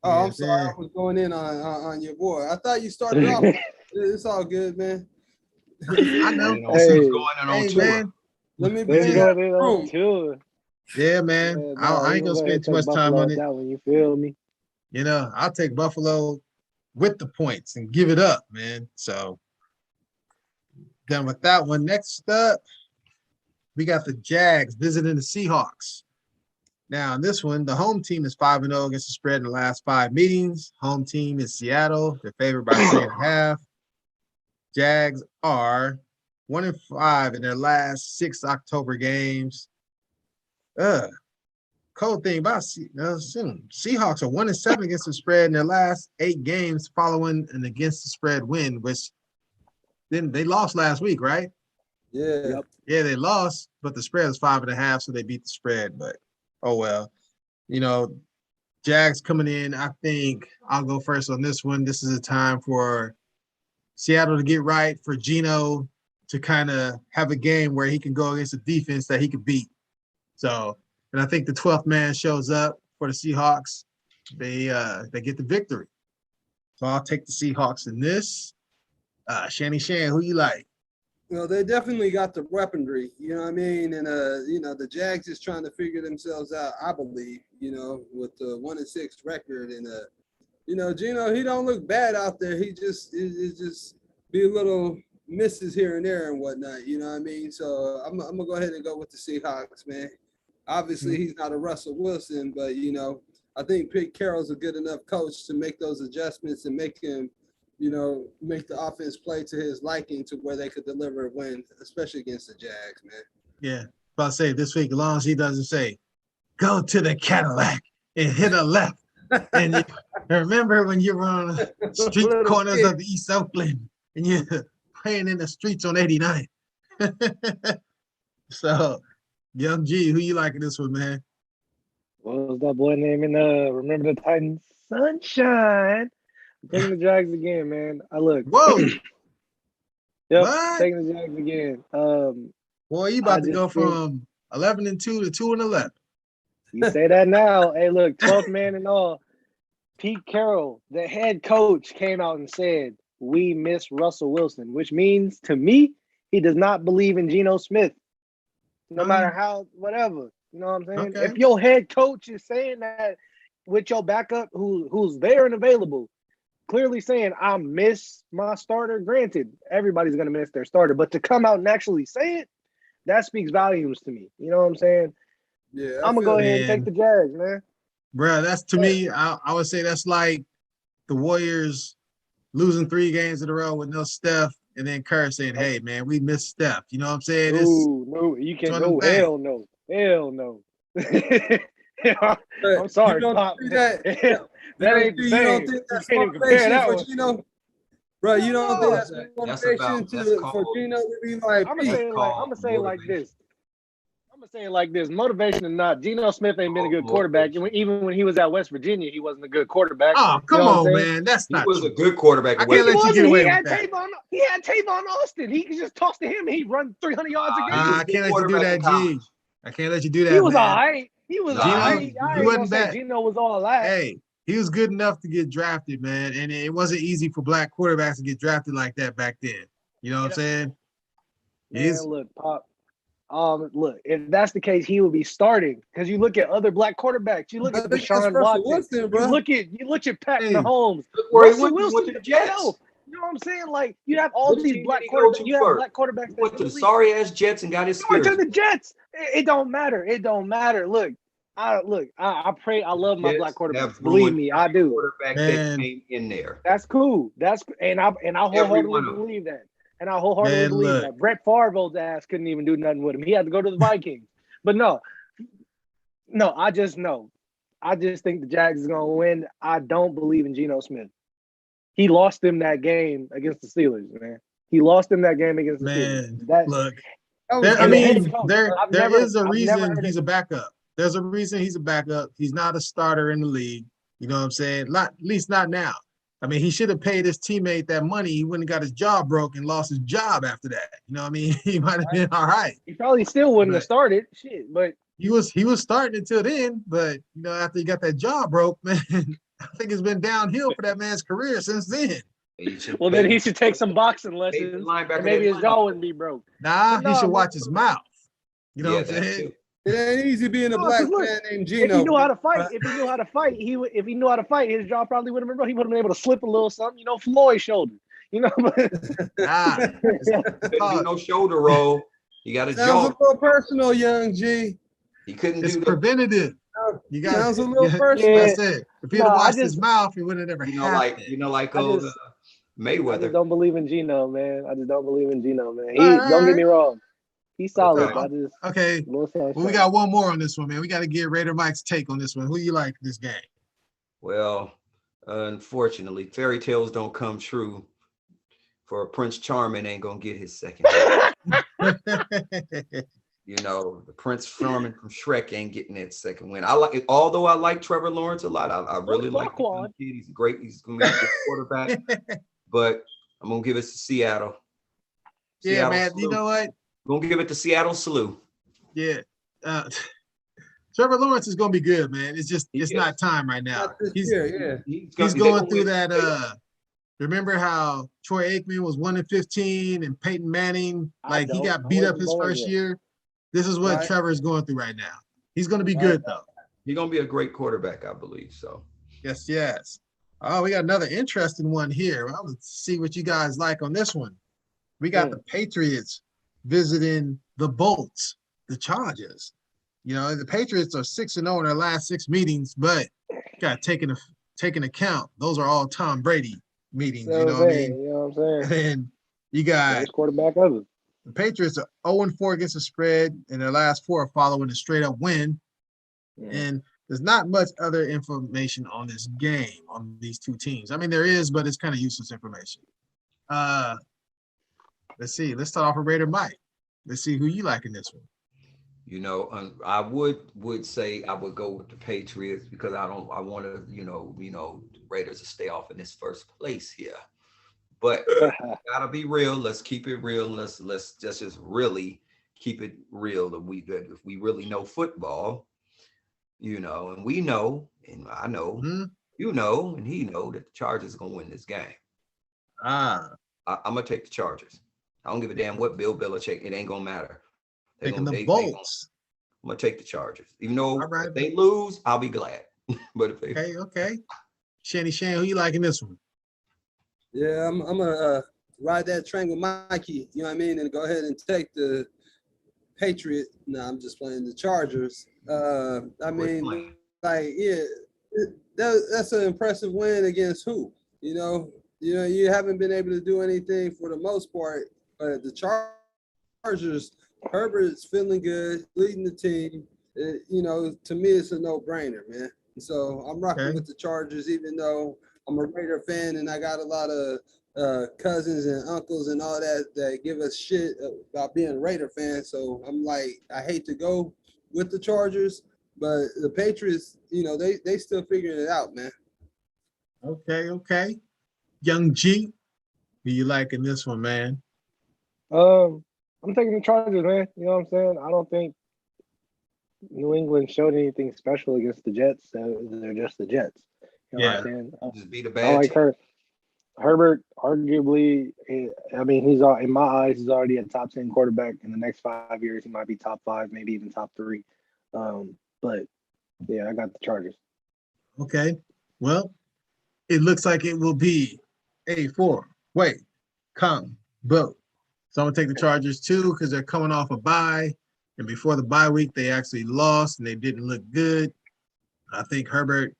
Oh, I'm sorry. I was going in on your boy. I thought you started off. It's all good, man. I know. Who's going on tour? Man, let me be on tour. Yeah, man. I ain't gonna spend too much time on it. That one, you feel me? You know, I'll take Buffalo with the points and give it up, man. So done with that one. Next up, we got the Jags visiting the Seahawks. Now, in this one, the home team is 5-0 against the spread in the last 5 meetings. Home team is Seattle. They're favored by 3.5. Jags are 1-5 in their last 6 October games. Cold thing about Seahawks are 1-7 against the spread in their last 8 games following an against the spread win, which then they lost last week, right? Yeah. Yeah, they lost, but the spread is 5.5, so they beat the spread. But oh well. You know, Jags coming in. I think I'll go first on this one. This is a time for Seattle to get right, for Geno to kind of have a game where he can go against a defense that he could beat. So, and I think the 12th man shows up for the Seahawks. They get the victory. So I'll take the Seahawks in this. Shan, who you like? Well, they definitely got the weaponry, you know what I mean? And, the Jags is trying to figure themselves out, I believe, with the 1-6 record. And, Geno, he don't look bad out there. He just be a little misses here and there and whatnot, you know what I mean? So I'm going to go ahead and go with the Seahawks, man. Obviously, he's not a Russell Wilson, but, I think Pete Carroll's a good enough coach to make those adjustments and make him – make the offense play to his liking to where they could deliver a win, especially against the Jags, man. Yeah. About to say this week, as long as he doesn't say, go to the Cadillac and hit a left. And remember when you were on the street corners of East Oakland and you're playing in the streets on 89. So, Young G, who you liking this one, man? What was that boy name in Remember the Titans? Sunshine. Taking the Jags again, man. Whoa. Yep, taking the Jags again. Boy, you about to go from 11-2 to 2-11. You say that now. Hey, look, 12th man and all. Pete Carroll, the head coach, came out and said, we miss Russell Wilson, which means to me, he does not believe in Geno Smith. No matter how, whatever. You know what I'm saying? Okay. If your head coach is saying that with your backup who's there and available, clearly saying I miss my starter. Granted, everybody's going to miss their starter, but to come out and actually say it, that speaks volumes to me. You know what I'm saying? Yeah. I'm going to go ahead and take the Jags, man. Bro, that's to me, I would say that's like the Warriors losing 3 games in a row with no Steph, and then Kerr saying, hey, man, we missed Steph. You know what I'm saying? No, you can't go. Hell no. I'm sorry, Pop. That ain't the same. You don't think that's motivation for Geno? Bro, you don't think that's motivation for Geno to be like, I'm gonna say it like this. gonna say it like this: motivation or not, Geno Smith ain't been a good quarterback. Even when he was at West Virginia, he wasn't a good quarterback. Oh, come on, man. That's He not was true. a good quarterback. I can't let you get away he with had that. He had Tavon Austin. He could just toss to him and he'd run 300 yards a game. I can't let you do that, G. I can't let you do that, He was man. all right. He was all right. I ain't gonna say Geno was all right. Hey, he was good enough to get drafted, man. And it wasn't easy for black quarterbacks to get drafted like that back then. You know what I'm saying? Man, look, Pop. Look, if that's the case, he would be starting because you look at other black quarterbacks. You look at Deshaun Watson. You look at Pat Mahomes. Russell Wilson to the Jets. Himself. You know what I'm saying? Like you have all these black quarterbacks. You have black quarterbacks. He went to the sorry ass Jets and got his spirit. To the Jets. It don't matter. It don't matter. Look, I pray. I love my black quarterbacks. Believe me, I do. Quarterback that came in there. That's cool. And I wholeheartedly believe that. And I wholeheartedly believe that. Brett Favre's ass couldn't even do nothing with him. He had to go to the Vikings. But no, I just know. I just think the Jags is going to win. I don't believe in Geno Smith. He lost them that game against the Steelers, man. He lost them that game against the Steelers. Look, there is a reason he's a backup. There's a reason he's a backup. He's not a starter in the league. You know what I'm saying? At least not now. I mean, he should have paid his teammate that money. He wouldn't have got his job broke and lost his job after that. You know what I mean? He might have been all right. He probably still wouldn't have started. Shit, but he was starting until then. But after he got that job broke, man, I think it's been downhill for that man's career since then. Well, then he should take some boxing lessons. And maybe his jaw wouldn't be broke. He should watch his mouth. You know what I'm saying? It ain't easy being a black man named Geno. If he knew how to fight, if he knew how to fight, his jaw probably would have been broke. He would have been able to slip a little something, Floyd's shoulder. No shoulder roll. You got a jaw. Sounds a little personal, young G. He couldn't do it's preventative. You got sounds a little personal. That's it. If he'd have watched his mouth, he would have never happened. Like Mayweather. I just don't believe in Geno, man. Don't get me wrong. He's solid. Okay. Well, we got one more on this one, man. We got to get Raider Mike's take on this one. Who you like this game? Well, unfortunately, fairy tales don't come true. For Prince Charming ain't gonna get his second. The Prince Charming from Shrek ain't getting that second win. Although I like Trevor Lawrence a lot. I really like the kid. He's great. He's gonna be a good quarterback. But I'm gonna give it to Seattle. Yeah, man. Slew. You know what? Gonna give it to Seattle Slew. Yeah. Trevor Lawrence is gonna be good, man. It's not time right now. He's going through that. Remember how Troy Aikman was 1-15 and Peyton Manning, he got beat up his first year? This is what Trevor's going through right now. He's gonna be good though. He's gonna be a great quarterback, I believe. So yes. Oh, we got another interesting one here. Well, let's see what you guys like on this one. We got the Patriots visiting the Bolts, the Chargers. The Patriots are 6-0 in their last 6 meetings, but got taken account. Those are all Tom Brady meetings. You know what I mean? You know what I'm saying? And then you got best quarterback ever. The Patriots are 0-4 against the spread, and their last 4 are following a straight-up win. Yeah. And there's not much other information on this game, on these two teams. I mean, there is, but it's kind of useless information. Let's see. Let's start off with Raider Mike. Let's see who you like in this one. I would say I would go with the Patriots because I want to, the Raiders to stay off in this first place here. But gotta be real. Let's keep it real. Let's just really keep it real. If we really know football, and we know, and I know, and he know that the Chargers are gonna win this game. I'm gonna take the Chargers. I don't give a damn what Bill Belichick. It ain't gonna matter. Taking the Bolts. I'm gonna take the Chargers. Even though if they lose, I'll be glad. But if they okay. Shanny Shan, who you liking this one? Yeah, I'm gonna ride that train with Mikey. You know what I mean, and go ahead and take the Patriot. No, I'm just playing the Chargers. That's an impressive win against who? You haven't been able to do anything for the most part. But the Chargers, Herbert's feeling good, leading the team. To me, it's a no-brainer, man. So I'm rocking with the Chargers, even though I'm a Raider fan and I got a lot of cousins and uncles and all that give us shit about being Raider fans. So I'm like, I hate to go with the Chargers, but the Patriots, they still figuring it out, man. Okay. Young G, who you liking this one, man? I'm taking the Chargers, man. You know what I'm saying? I don't think New England showed anything special against the Jets. So they're just the Jets. You know what I'm saying? Just beat a I bad like team. Herbert, arguably, I mean, in my eyes, he's already a top 10 quarterback. In the next 5 years, he might be top 5, maybe even top 3. But yeah, I got the Chargers. Okay. Well, it looks like it will be a 4-way combo. So I'm gonna take the Chargers too because they're coming off a bye, and before the bye week they actually lost and they didn't look good. I think Herbert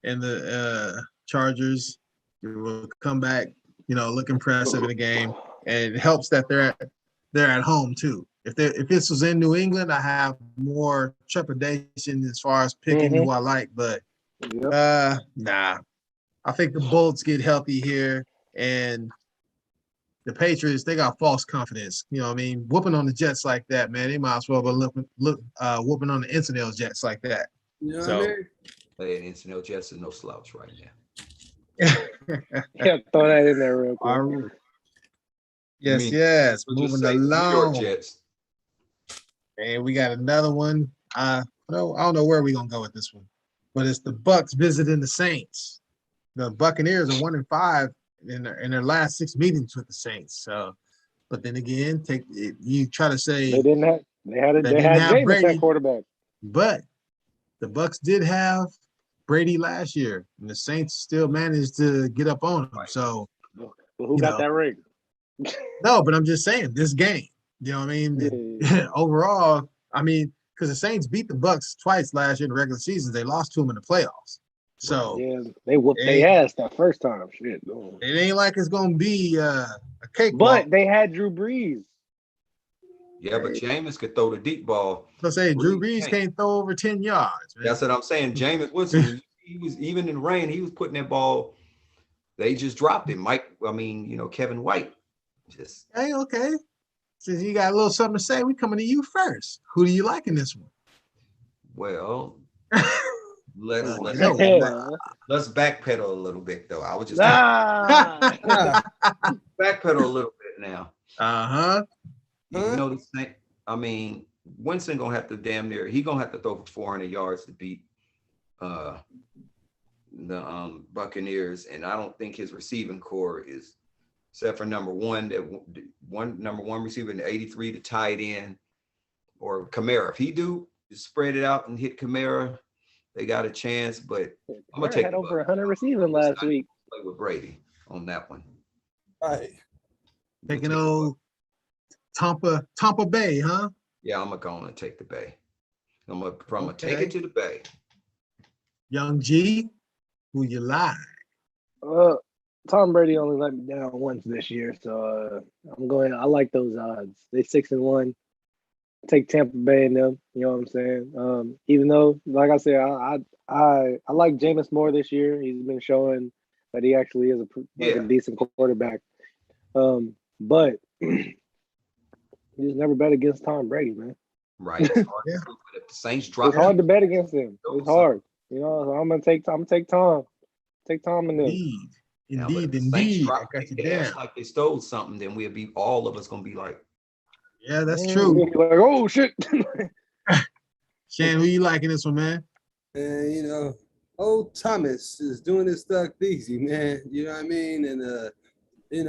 and the Chargers will come back, look impressive in the game, and it helps that they're at home too. If this was in New England, I have more trepidation as far as picking who I like, but nah. I think the Bolts get healthy here, and the Patriots, they got false confidence. You know what I mean? Whooping on the Jets like that, man, they might as well look whooping on the Incidentals Jets like that. You know what I mean? Hey, Incidentals Jets are no slouch right now. Yeah, throw that in there real quick. Yes. Moving along. New York Jets. And we got another one. I don't know where we're gonna go with this one, but it's the Bucks visiting the Saints. The Buccaneers are 1-5 in their last 6 meetings with the Saints. So, but then again, you try to say they had Jameis at quarterback, but the Bucks did have Brady last year, and the Saints still managed to get up on them. Right. So, well, who got that ring? No, but I'm just saying this game. You know what I mean? Yeah. Overall, I mean, because the Saints beat the Bucks twice last year in the regular season, they lost to them in the playoffs. So yeah, they whooped their ass that first time. Shit, it ain't like it's gonna be a cakewalk. But they had Drew Brees. Yeah, but Jameis could throw the deep ball. So say Drew Brees can't throw over 10 yards. Man. That's what I'm saying. Jameis Winston, he was even in the rain. He was putting that ball. They just dropped him. Kevin White. Just okay. Since you got a little something to say, we coming to you first. Who do you like in this one? Well, let's backpedal a little bit though. I was just backpedal a little bit now. This thing. I mean, Winston gonna have to he gonna have to throw for 400 yards to beat the Buccaneers, and I don't think his receiving core is, except for number one receiver in the 83 to tight end or Kamara. If he do just spread it out and hit Kamara, they got a chance. But I'm gonna take over 100 receiving last week. Play with Brady on that one. All right. Taking old Tampa Bay, huh? Yeah, I'm gonna take the Bay. I'm gonna take it to the Bay. Young G, who you like? Tom Brady only let me down once this year, so I like those odds. They 6-1. Take Tampa Bay and them. You know what I'm saying? Even though, like I said, I like Jameis more this year. He's been showing that he actually is a decent quarterback. But you just never bet against Tom Brady, man. Right. It's hard to do, but if the Saints drop, it's hard to bet against him. It's hard. So I'm gonna take Tom. Take Tom and them. Indeed. I got you down. Like they stole something, then we'll be all of us gonna be like, yeah, that's true. We'll be like, oh shit. Shan, who you liking this one, man? And old Thomas is doing his stuff easy, man. You know what I mean? And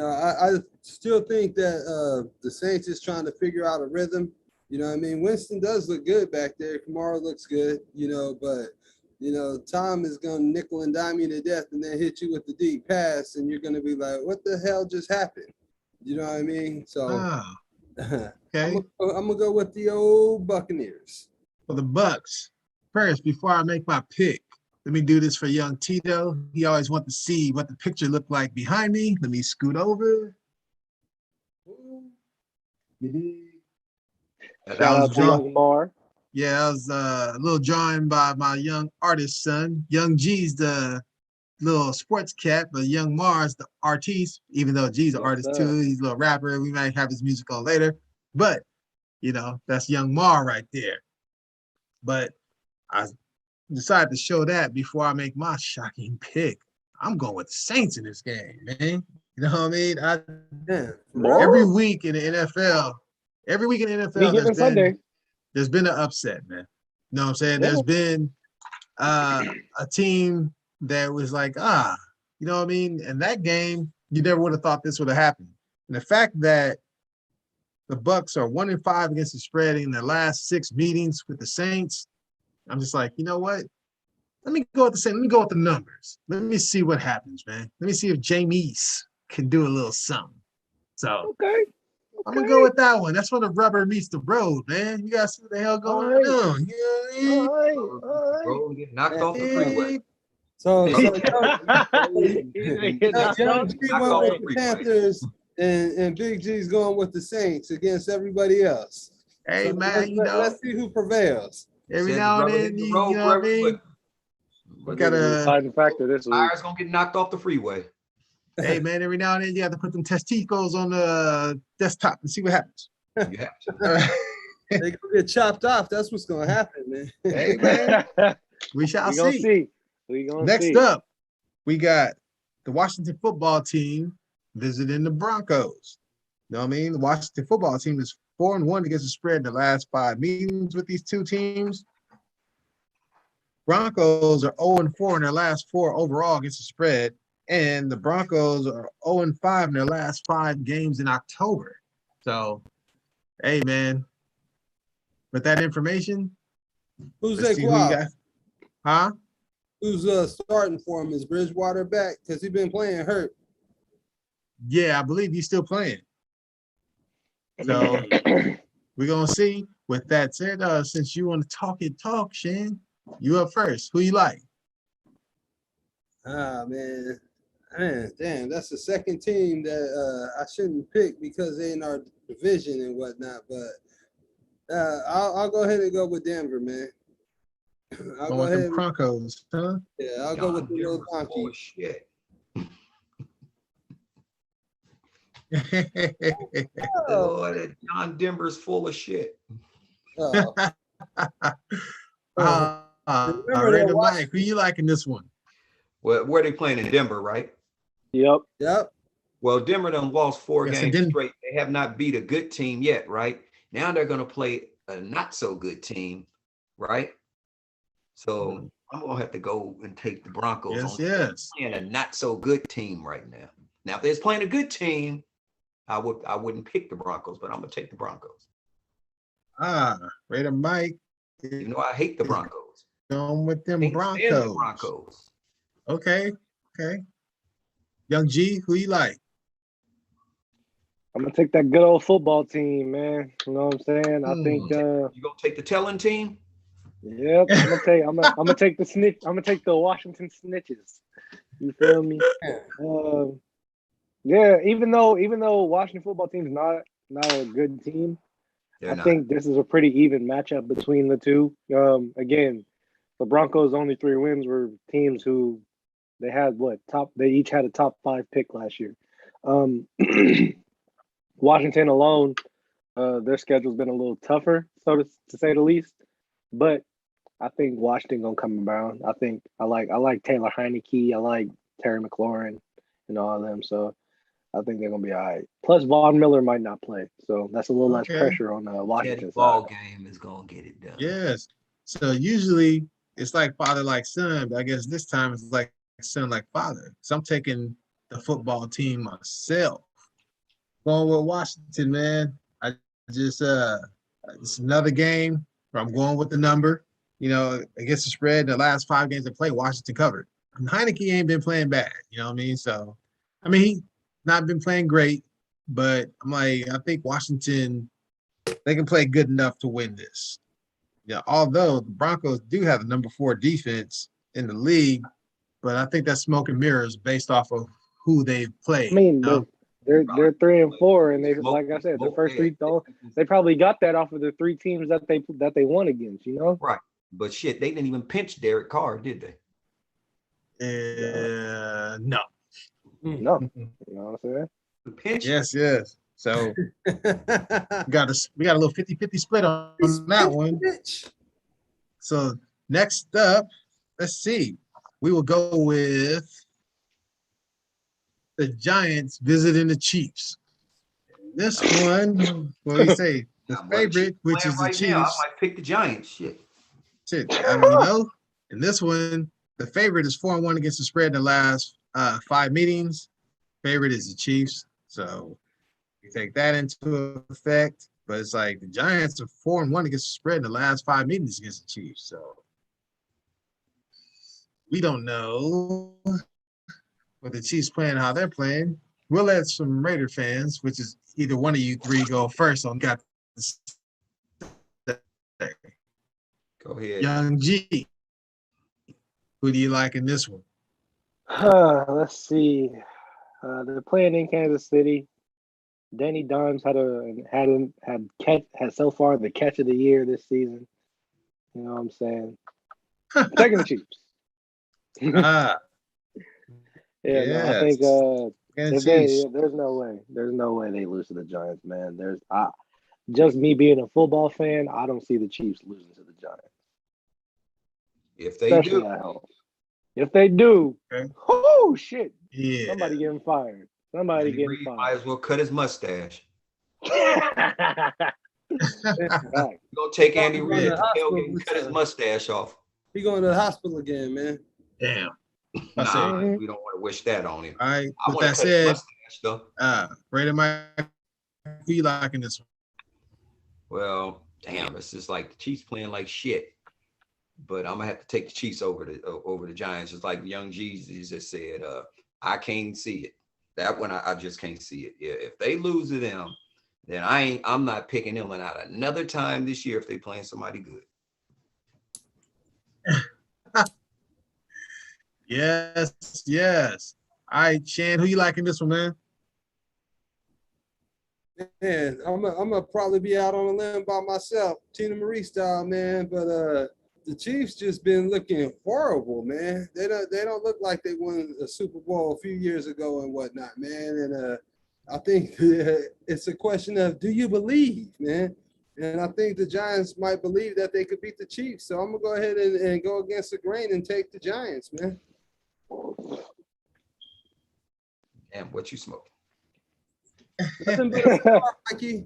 I still think that the Saints is trying to figure out a rhythm. You know what I mean? Winston does look good back there. Kamara looks good, but Tom is going to nickel and dime you to death and then hit you with the deep pass, and you're going to be like, what the hell just happened? You know what I mean? So okay. I'm going to go with the old Buccaneers. For the Bucks. First, before I make my pick, let me do this for young Tito. He always wants to see what the picture looked like behind me. Let me scoot over. Shout out to Young Mar. Yeah, that was a little drawing by my young artist son. Young G's the little sports cat, but Young Mars, the artiste, even though G's an Yes, artist sir. too, he's a little rapper. We might have his music on later, but that's Young Mar right there. But I decided to show that before I make my shocking pick. I'm going with the Saints in this game, man. You know what I mean? Yeah, Every week in the NFL, Any given Sunday. there's been an upset, man. You know what I'm saying? Yeah. There's been a team that was like, you know what I mean? In that game, you never would have thought this would have happened. And the fact that the Bucks are 1-5 against the spread in their last 6 meetings with the Saints, I'm just like, you know what? Let me go with the Saints. Let me go with the numbers. Let me see what happens, man. Let me see if Jameis can do a little something. So Okay. I'm gonna go with that one. That's when the rubber meets the road, man. You gotta see what the hell going on. You know what I mean? All right. Bro, get knocked off the freeway. So Young G went with the Panthers, and Big G's going with the Saints against everybody else. Hey, So man, let's see who prevails. every Said now and rubber then, hit the you road know what I for mean? everybody. You gotta, deciding factor this week. Tires gonna get knocked off the freeway. hey, man, every now and then you have to put them testicles on the desktop and see what happens. You have to. They gonna get chopped off. That's what's gonna happen, man. Hey, man, we shall We gonna see. see. We gonna Next see. up, we got the Washington football team visiting the Broncos. You know what I mean? The Washington football team is 4-1 against the spread in the last 5 meetings with these two teams. Broncos are 0-4 in their last 4 overall against the spread, and the Broncos are 0-5 in their last 5 games in October. So, hey, man, with that information, Who's let's that see who you guap? got. Huh? Who's starting for him? Is Bridgewater back? Because he's been playing hurt. Yeah, I believe he's still playing. So we're gonna see. With that said, since you want to talk, Shan, you up first. Who you like? Man, damn, that's the second team that I shouldn't pick because they're in our division and whatnot. But I'll go ahead and go with Denver, man. I'll Going go with the ahead. Broncos, huh? Yeah, I'll go with the little Denver's full donkey. of shit. Oh, Lord, that John Denver's full of shit. oh. Remember Ready that to Mike. Who you liking this one? Well, where they playing in Denver, right? Yep. Yep. Well, Denver done lost 4 Yes, games straight. They have not beat a good team yet, right? Now they're going to play a not so good team, right? So I'm going to have to go and take the Broncos. Yes. Playing a not so good team right now. Now, if they're playing a good team, I wouldn't pick the Broncos, but I'm going to take the Broncos. Ready to Mike. You know, I hate the Broncos. Going with them Can't stand the Broncos. Broncos. Okay. Young G, who you like? I'm gonna take that good old football team, man. You know what I'm saying? I think You gonna take the telling team? yep, I'm gonna take the snitch. I'm gonna take the Washington Snitches. You feel me? Yeah, even though Washington football team's not a good team, I think this is a pretty even matchup between the two. Again, the Broncos' only 3 wins were teams who they had they each had a top 5 pick last year. Washington alone, their schedule's been a little tougher, so to say the least. But I think Washington gonna come around. I like Taylor Heineke, I like Terry McLaurin, and all of them. So I think they're gonna be all right. Plus, Von Miller might not play, so that's a little less pressure on Washington. Ball game is gonna get it done. Yes. So usually it's like father like son, but I guess this time it's like son like father. So I'm taking the football team myself. Going with Washington, man. I just it's another game where I'm going with the number. You know, against the spread, the last 5 games they played, Washington covered. And Heineke ain't been playing bad, you know what I mean? So, I mean, he not been playing great, but I'm like, I think Washington, they can play good enough to win this. Yeah, although the Broncos do have the number 4 defense in the league, but I think that's smoke and mirrors based off of who they've played. I mean, you know? they're 3-4, and they, like I said, the first 3 they probably got that off of the 3 teams that they won against, you know? Right. But shit, they didn't even pinch Derek Carr, did they? No. No. You know what I'm saying? The pinch. Yes. So we got a little 50-50 split on that one. So next up, let's see. We will go with the Giants visiting the Chiefs. This one, what do you say? The favorite, which is the Chiefs. Now, I might pick the Giants. Shit. I mean, in this one, the favorite is 4-1 against the spread in the last 5 meetings. Favorite is the Chiefs. So you take that into effect. But it's like the Giants are 4-1 against the spread in the last 5 meetings against the Chiefs. So we don't know what the Chiefs playing, how they're playing. We'll let some Raider fans, which is either one of you three, go first on got this. Go ahead. Young G. Who do you like in this one? Let's see. They're playing in Kansas City. Danny Dimes had so far the catch of the year this season. You know what I'm saying? Taking the Chiefs. Ah. Yeah, Yes. no, I think there's no way they lose to the Giants, man. Just me being a football fan, I don't see the Chiefs losing to the Giants. If they Especially do. at home. If they do, okay. Oh shit. Yeah. Somebody getting fired. Somebody Andy getting Reid fired. might as well cut his mustache. That's right. Go take Andy Reid to tailgate and cut his mustache off. He going to the hospital again, man. Damn. Nah, we don't want to wish that on him. All right. I With want to that cut his said, mustache though. Brady Mike, who you liking this one? Well, damn, it's just like the Chiefs playing like shit. But I'm gonna have to take the Chiefs over the Giants, just like Young Jesus just said. I can't see it. That one I just can't see it. Yeah, if they lose to them, then I'm not picking them out another time this year if they playing somebody good. Yes. All right, Shan, who you liking this one, man? Man, I'm gonna probably be out on a limb by myself, Tina Marie style, man. But the Chiefs just been looking horrible, man. They don't look like they won a Super Bowl a few years ago and whatnot, man. And I think it's a question of do you believe, man? And I think the Giants might believe that they could beat the Chiefs. So I'm gonna go ahead and go against the grain and take the Giants, man. Damn, what you smoking? Nothing but a cigar, Mikey.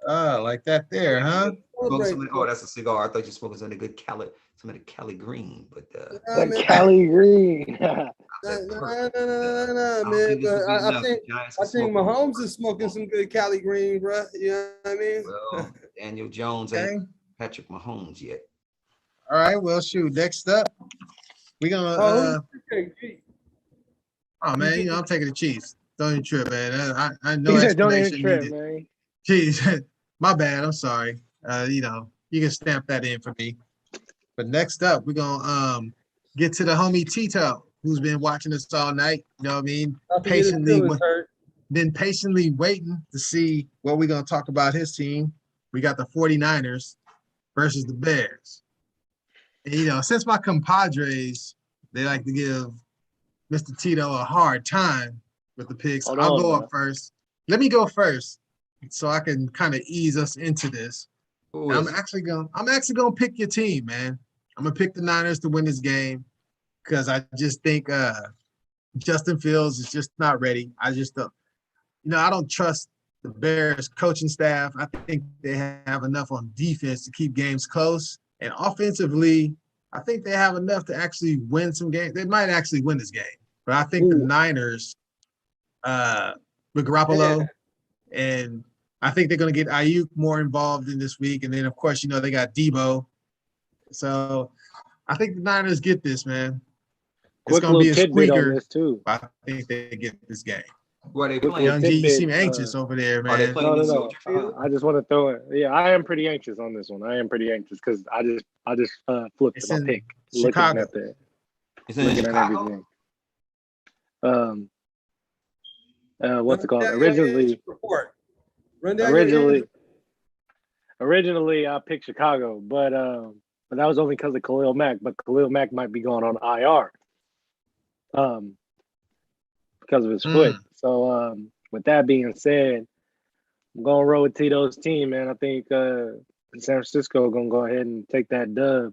Like that there, huh? Oh, that's a cigar. I thought you smoking something good some of the Cali Green, but the Cali Green. No, man. But I think Mahomes is smoking some good Cali Green, bro. You know what I mean? Well, Daniel Jones ain't Patrick Mahomes yet. All right, well, shoot. Next up, we're gonna. Oh man, I'm taking the Chiefs. Don't even trip, man. I know explanation needed. Man. Jeez, my bad. I'm sorry. You can stamp that in for me. But next up, we're gonna get to the homie Tito, who's been watching us all night. You know what I mean? Been patiently waiting to see what we're gonna talk about his team. We got the 49ers versus the Bears. And, since my compadres, they like to give Mr. Tito a hard time with the picks. I'll go up first. Let me go first so I can kind of ease us into this. I'm actually gonna pick your team, man. I'm gonna pick the Niners to win this game because I just think Justin Fields is just not ready. I just don't, I don't trust the Bears coaching staff. I think they have enough on defense to keep games close, and offensively, I think they have enough to actually win some games. They might actually win this game, but I think the Niners, with Garoppolo, and I think they're going to get Ayuk more involved in this week. And then, of course, they got Debo. So I think the Niners get this, man. It's going to be a squeaker. This too. I think they get this game. What are they playing? Young G, you seem anxious over there, man. Are they playing Soldier Field? I just want to throw it. Yeah, I am pretty anxious on this one. I am pretty anxious because I just flipped my pick. Chicago. It's in Chicago. What's it called? Originally, I picked Chicago, but but that was only because of Khalil Mack. But Khalil Mack might be going on IR because of his foot. So with that being said, I'm going to roll with Tito's team, man. I think San Francisco going to go ahead and take that dub.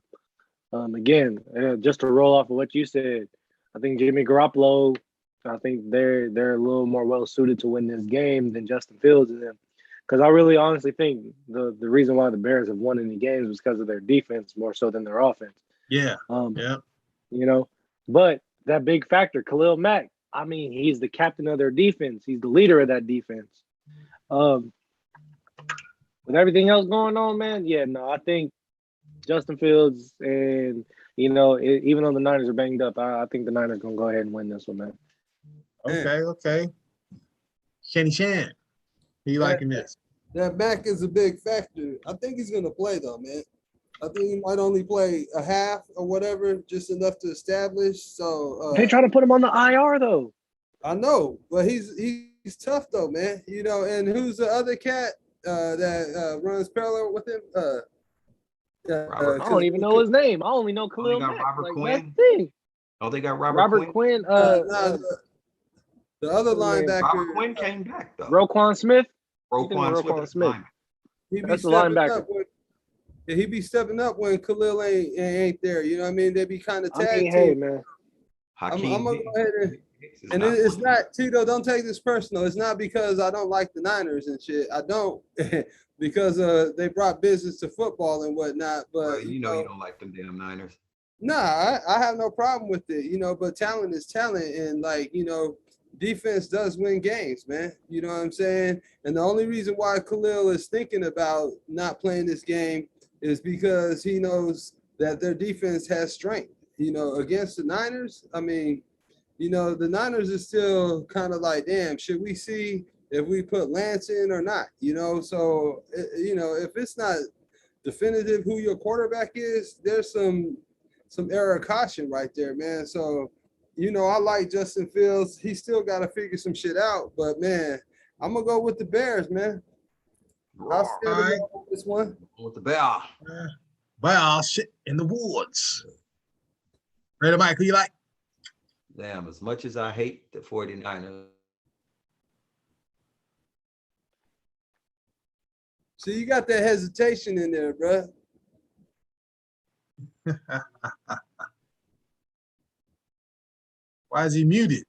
Again, just to roll off of what you said, I think Jimmy Garoppolo, I think they're a little more well-suited to win this game than Justin Fields and them. Because I really honestly think the reason why the Bears have won any games was because of their defense more so than their offense. Yeah. You know, but that big factor, Khalil Mack, I mean, he's the captain of their defense. He's the leader of that defense. With everything else going on, man, I think Justin Fields and, even though the Niners are banged up, I think the Niners going to go ahead and win this one, man. Okay. Shann. You liking this? That Mack is a big factor. I think he's going to play, though, man. I think he might only play a half or whatever, just enough to establish. So they try to put him on the IR, though. I know, but he's tough, though, man. And who's the other cat that runs parallel with him? I don't even know his name. I only know Khalil Mack. Robert Quinn. Oh, they got Robert Quinn. The other linebacker. Robert Quinn came back, though. Roquan Smith. Roquan Smith. That's the linebacker. He be stepping up when Khalil ain't there. You know what I mean? They be kind of tag team. Hey, man. I'm gonna go ahead and it's not, Tito, don't take this personal. It's not because I don't like the Niners and shit. I don't because they brought business to football and whatnot. But you don't like them damn Niners. Nah, I have no problem with it. But talent is talent, and defense does win games, man. You know what I'm saying? And the only reason why Khalil is thinking about not playing this game is because he knows that their defense has strength. Against the Niners, I mean, the Niners are still kind of like, damn, should we see if we put Lance in or not? So, if it's not definitive who your quarterback is, there's some error of caution right there, man. So, I like Justin Fields. He still got to figure some shit out. But, man, I'm going to go with the Bears, man. I'll stand with this one. With the Bear. Bear shit in the woods. Ready, Mike? Who you like? Damn, as much as I hate the 49ers. So you got that hesitation in there, bro. Why is he muted?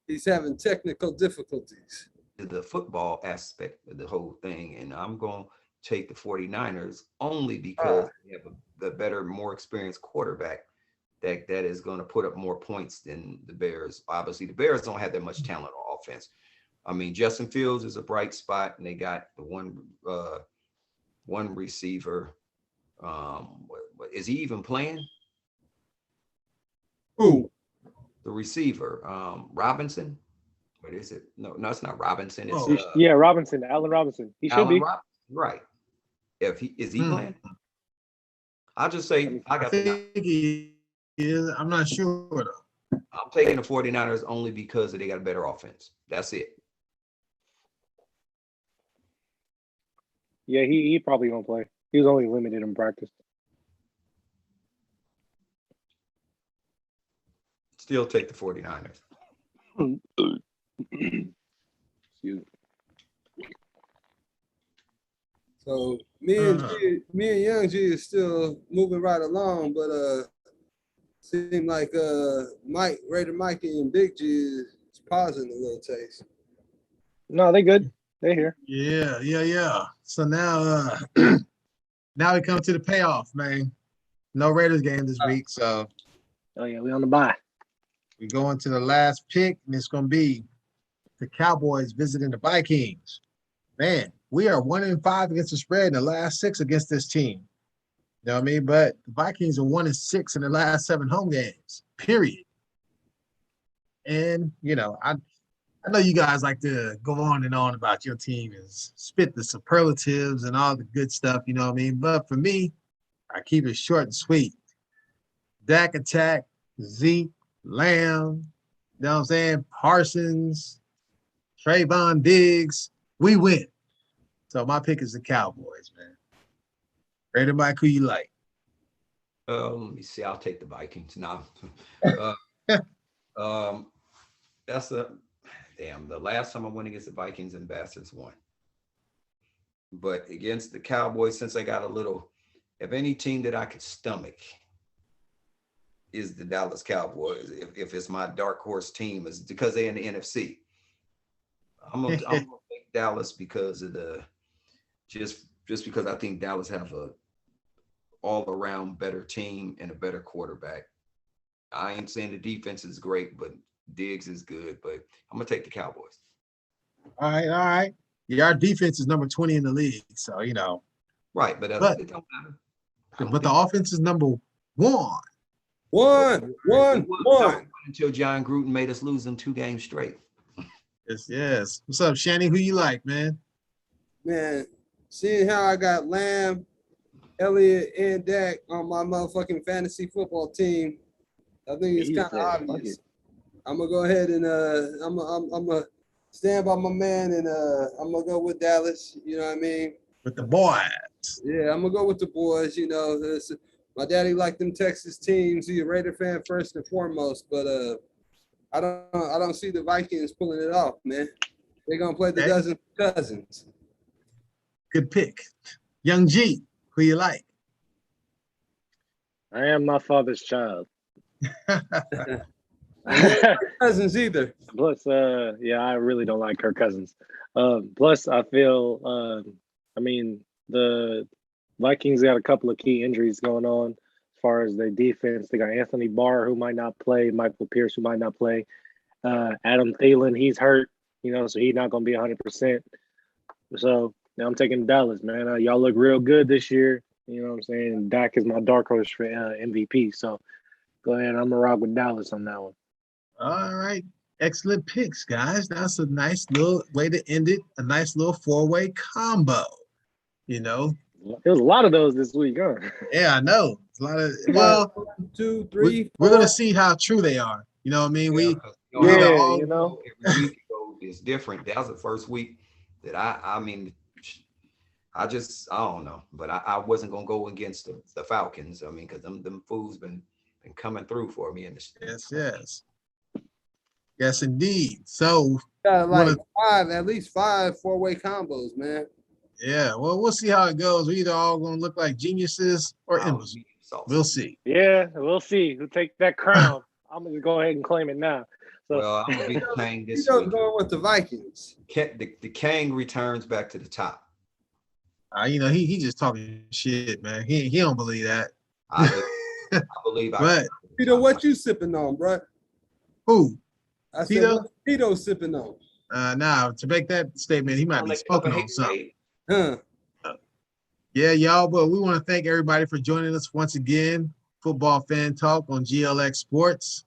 He's having technical difficulties. The football aspect of the whole thing, and I'm going to take the 49ers only because they have the better, more experienced quarterback that is going to put up more points than the Bears. Obviously, the Bears don't have that much talent on offense. I mean, Justin Fields is a bright spot, and they got the one receiver. Is he even playing? Who? The receiver, Robinson. What is it? No, it's not Robinson. It's Robinson, Allen Robinson. He should be right. If he is playing? I'll just say I think he is. I'm not sure though. I'm taking the 49ers only because they got a better offense. That's it. Yeah, he probably gonna play. He was only limited in practice. Still take the 49ers. Excuse me. So me and Young G is still moving right along, but seem like Raider Mikey and Big G is pausing a little taste. No, they good. They here. Yeah. So now now we come to the payoff, man. No Raiders game this week, so we on the bye. We go into the last pick, and it's going to be the Cowboys visiting the Vikings. Man, we are 1-5 against the spread in the last 6 against this team. You know what I mean? But the Vikings are 1-6 in the last 7 home games, period. And, I know you guys like to go on and on about your team and spit the superlatives and all the good stuff, you know what I mean? But for me, I keep it short and sweet. Dak attack, Zeke, Lamb, you know what I'm saying? Parsons, Trayvon Diggs, we win. So my pick is the Cowboys, man. Ready, Mike, who you like? Let me see. I'll take the Vikings now. Um, that's the last time I went against the Vikings and Bastards won. But against the Cowboys, since I got a little, if any team that I could stomach is the Dallas Cowboys, if it's my dark horse team, is because they're in the NFC. I'm gonna take Dallas because of just because I think Dallas have a all around better team and a better quarterback. I ain't saying the defense is great, but Diggs is good. But I'm gonna take the Cowboys. All right. Yeah, our defense is number 20 in the league, so Right, but it don't matter. But the offense is number one. One. Until John Gruden made us lose them 2 games straight. Yes. What's up, Shanny? Who you like, man? Man, seeing how I got Lamb, Elliott, and Dak on my motherfucking fantasy football team, I think it's kind of obvious. I'm gonna go ahead and I'm gonna stand by my man, and I'm gonna go with Dallas. You know what I mean? With the boys. Yeah, I'm gonna go with the boys. My daddy liked them Texas teams. He's a Raider fan first and foremost, but I don't see the Vikings pulling it off, man. They're gonna play the dozen cousins. Good pick. Young G, who you like? I am my father's child. Cousins either. Plus, I really don't like Kirk Cousins. Plus, I feel, the Vikings got a couple of key injuries going on as far as their defense. They got Anthony Barr, who might not play, Michael Pierce, who might not play. Adam Thielen, he's hurt, so he's not going to be 100%. So now I'm taking Dallas, man. Y'all look real good this year. You know what I'm saying? Dak is my dark horse for MVP. So go ahead. I'm going to rock with Dallas on that one. All right. Excellent picks, guys. That's a nice little way to end it. A nice little 4-way combo. There was a lot of those this week, huh? Yeah, I know. It's a lot of 1, 2, 3. We're gonna see how true they are. You know what I mean? Every week is different. That was the first week that I don't know, but I wasn't gonna go against the Falcons. I mean, because them fools been coming through for me in the Yes, indeed. So got at least five 4-way combos, man. Yeah, well, we'll see how it goes. We're either all gonna look like geniuses or imbeciles. We'll see. Yeah, we'll see. Who takes that crown? I'm gonna go ahead and claim it now. So, well, I'm gonna be playing this week. Going with the Vikings. The King returns back to the top. He just talking shit, man. He don't believe that. I believe. But Tito, what you sipping on, bro? Who? I said, what Tito sipping on? Now to make that statement, he might be smoking on something. Huh. Yeah, y'all, but we want to thank everybody for joining us once again. Football Fan Talk on GLX Sports.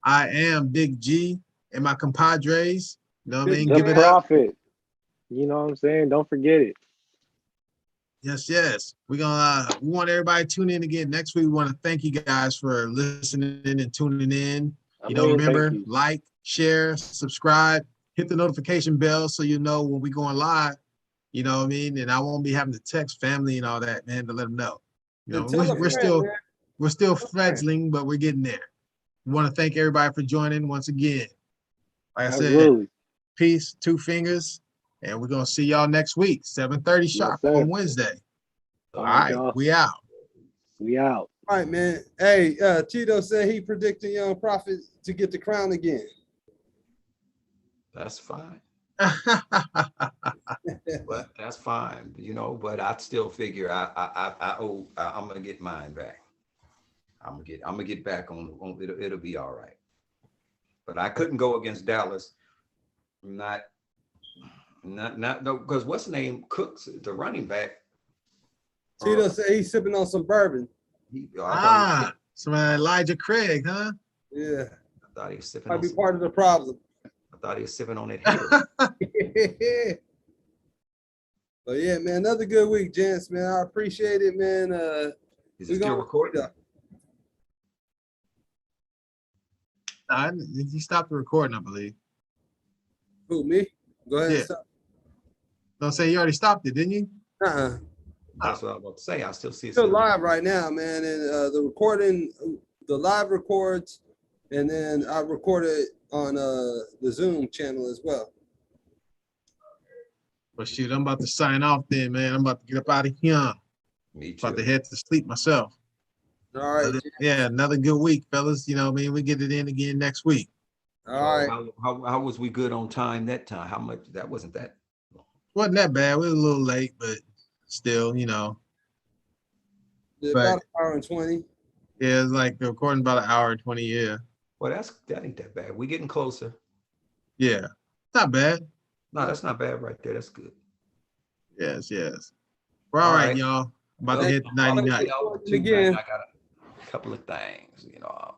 I am Big G and my compadres. You know what I mean? Give it up. You know what I'm saying? Don't forget it. Yes. We want everybody to tune in again next week. We want to thank you guys for listening and tuning in. Remember, like, share, subscribe, hit the notification bell so you know when we going live. You know what I mean? And I won't be having to text family and all that, man, to let them know. We're still fledgling, but we're getting there. We want to thank everybody for joining once again. Like I said, peace, 2 fingers, and we're gonna see y'all next week, 7:30 sharp on Wednesday. All right, we out. All right, man. Hey, Tito said he predicted Young Prophet to get the crown again. That's fine. But that's fine, but I still figure I'm gonna get mine back. I'm gonna get back on it'll be all right. But I couldn't go against Dallas. Not because what's the name? Cooks, the running back. Tito said he's sipping on some bourbon. Some Elijah Craig, huh? Yeah. I thought he was sipping Might be part of the problem. I thought he was sipping on it. But yeah, man, another good week, gents, man. I appreciate it, man. Is it still recording? He stopped the recording, I believe. Who, me? Go ahead and stop. Don't say you already stopped it, didn't you? That's what I was about to say. I still see it. Still live right now, man. And the live records, and then I recorded on the Zoom channel as well. But shit, I'm about to sign off then, man. I'm about to get up out of here. Me too. About to head to sleep myself. All right. Yeah, another good week, fellas. You know what I mean? We get it in again next week. All right. How was we good on time that time? How much? That wasn't that. Wasn't that bad. We were a little late, but still, you know. About an hour and 20. Yeah, it's like the recording about an hour and 20. Yeah. Well, that ain't that bad. We getting closer. Yeah. Not bad. No, that's not bad right there. That's good. Yes. Well, all right, y'all. About to hit 90 night. Again. I got a couple of things,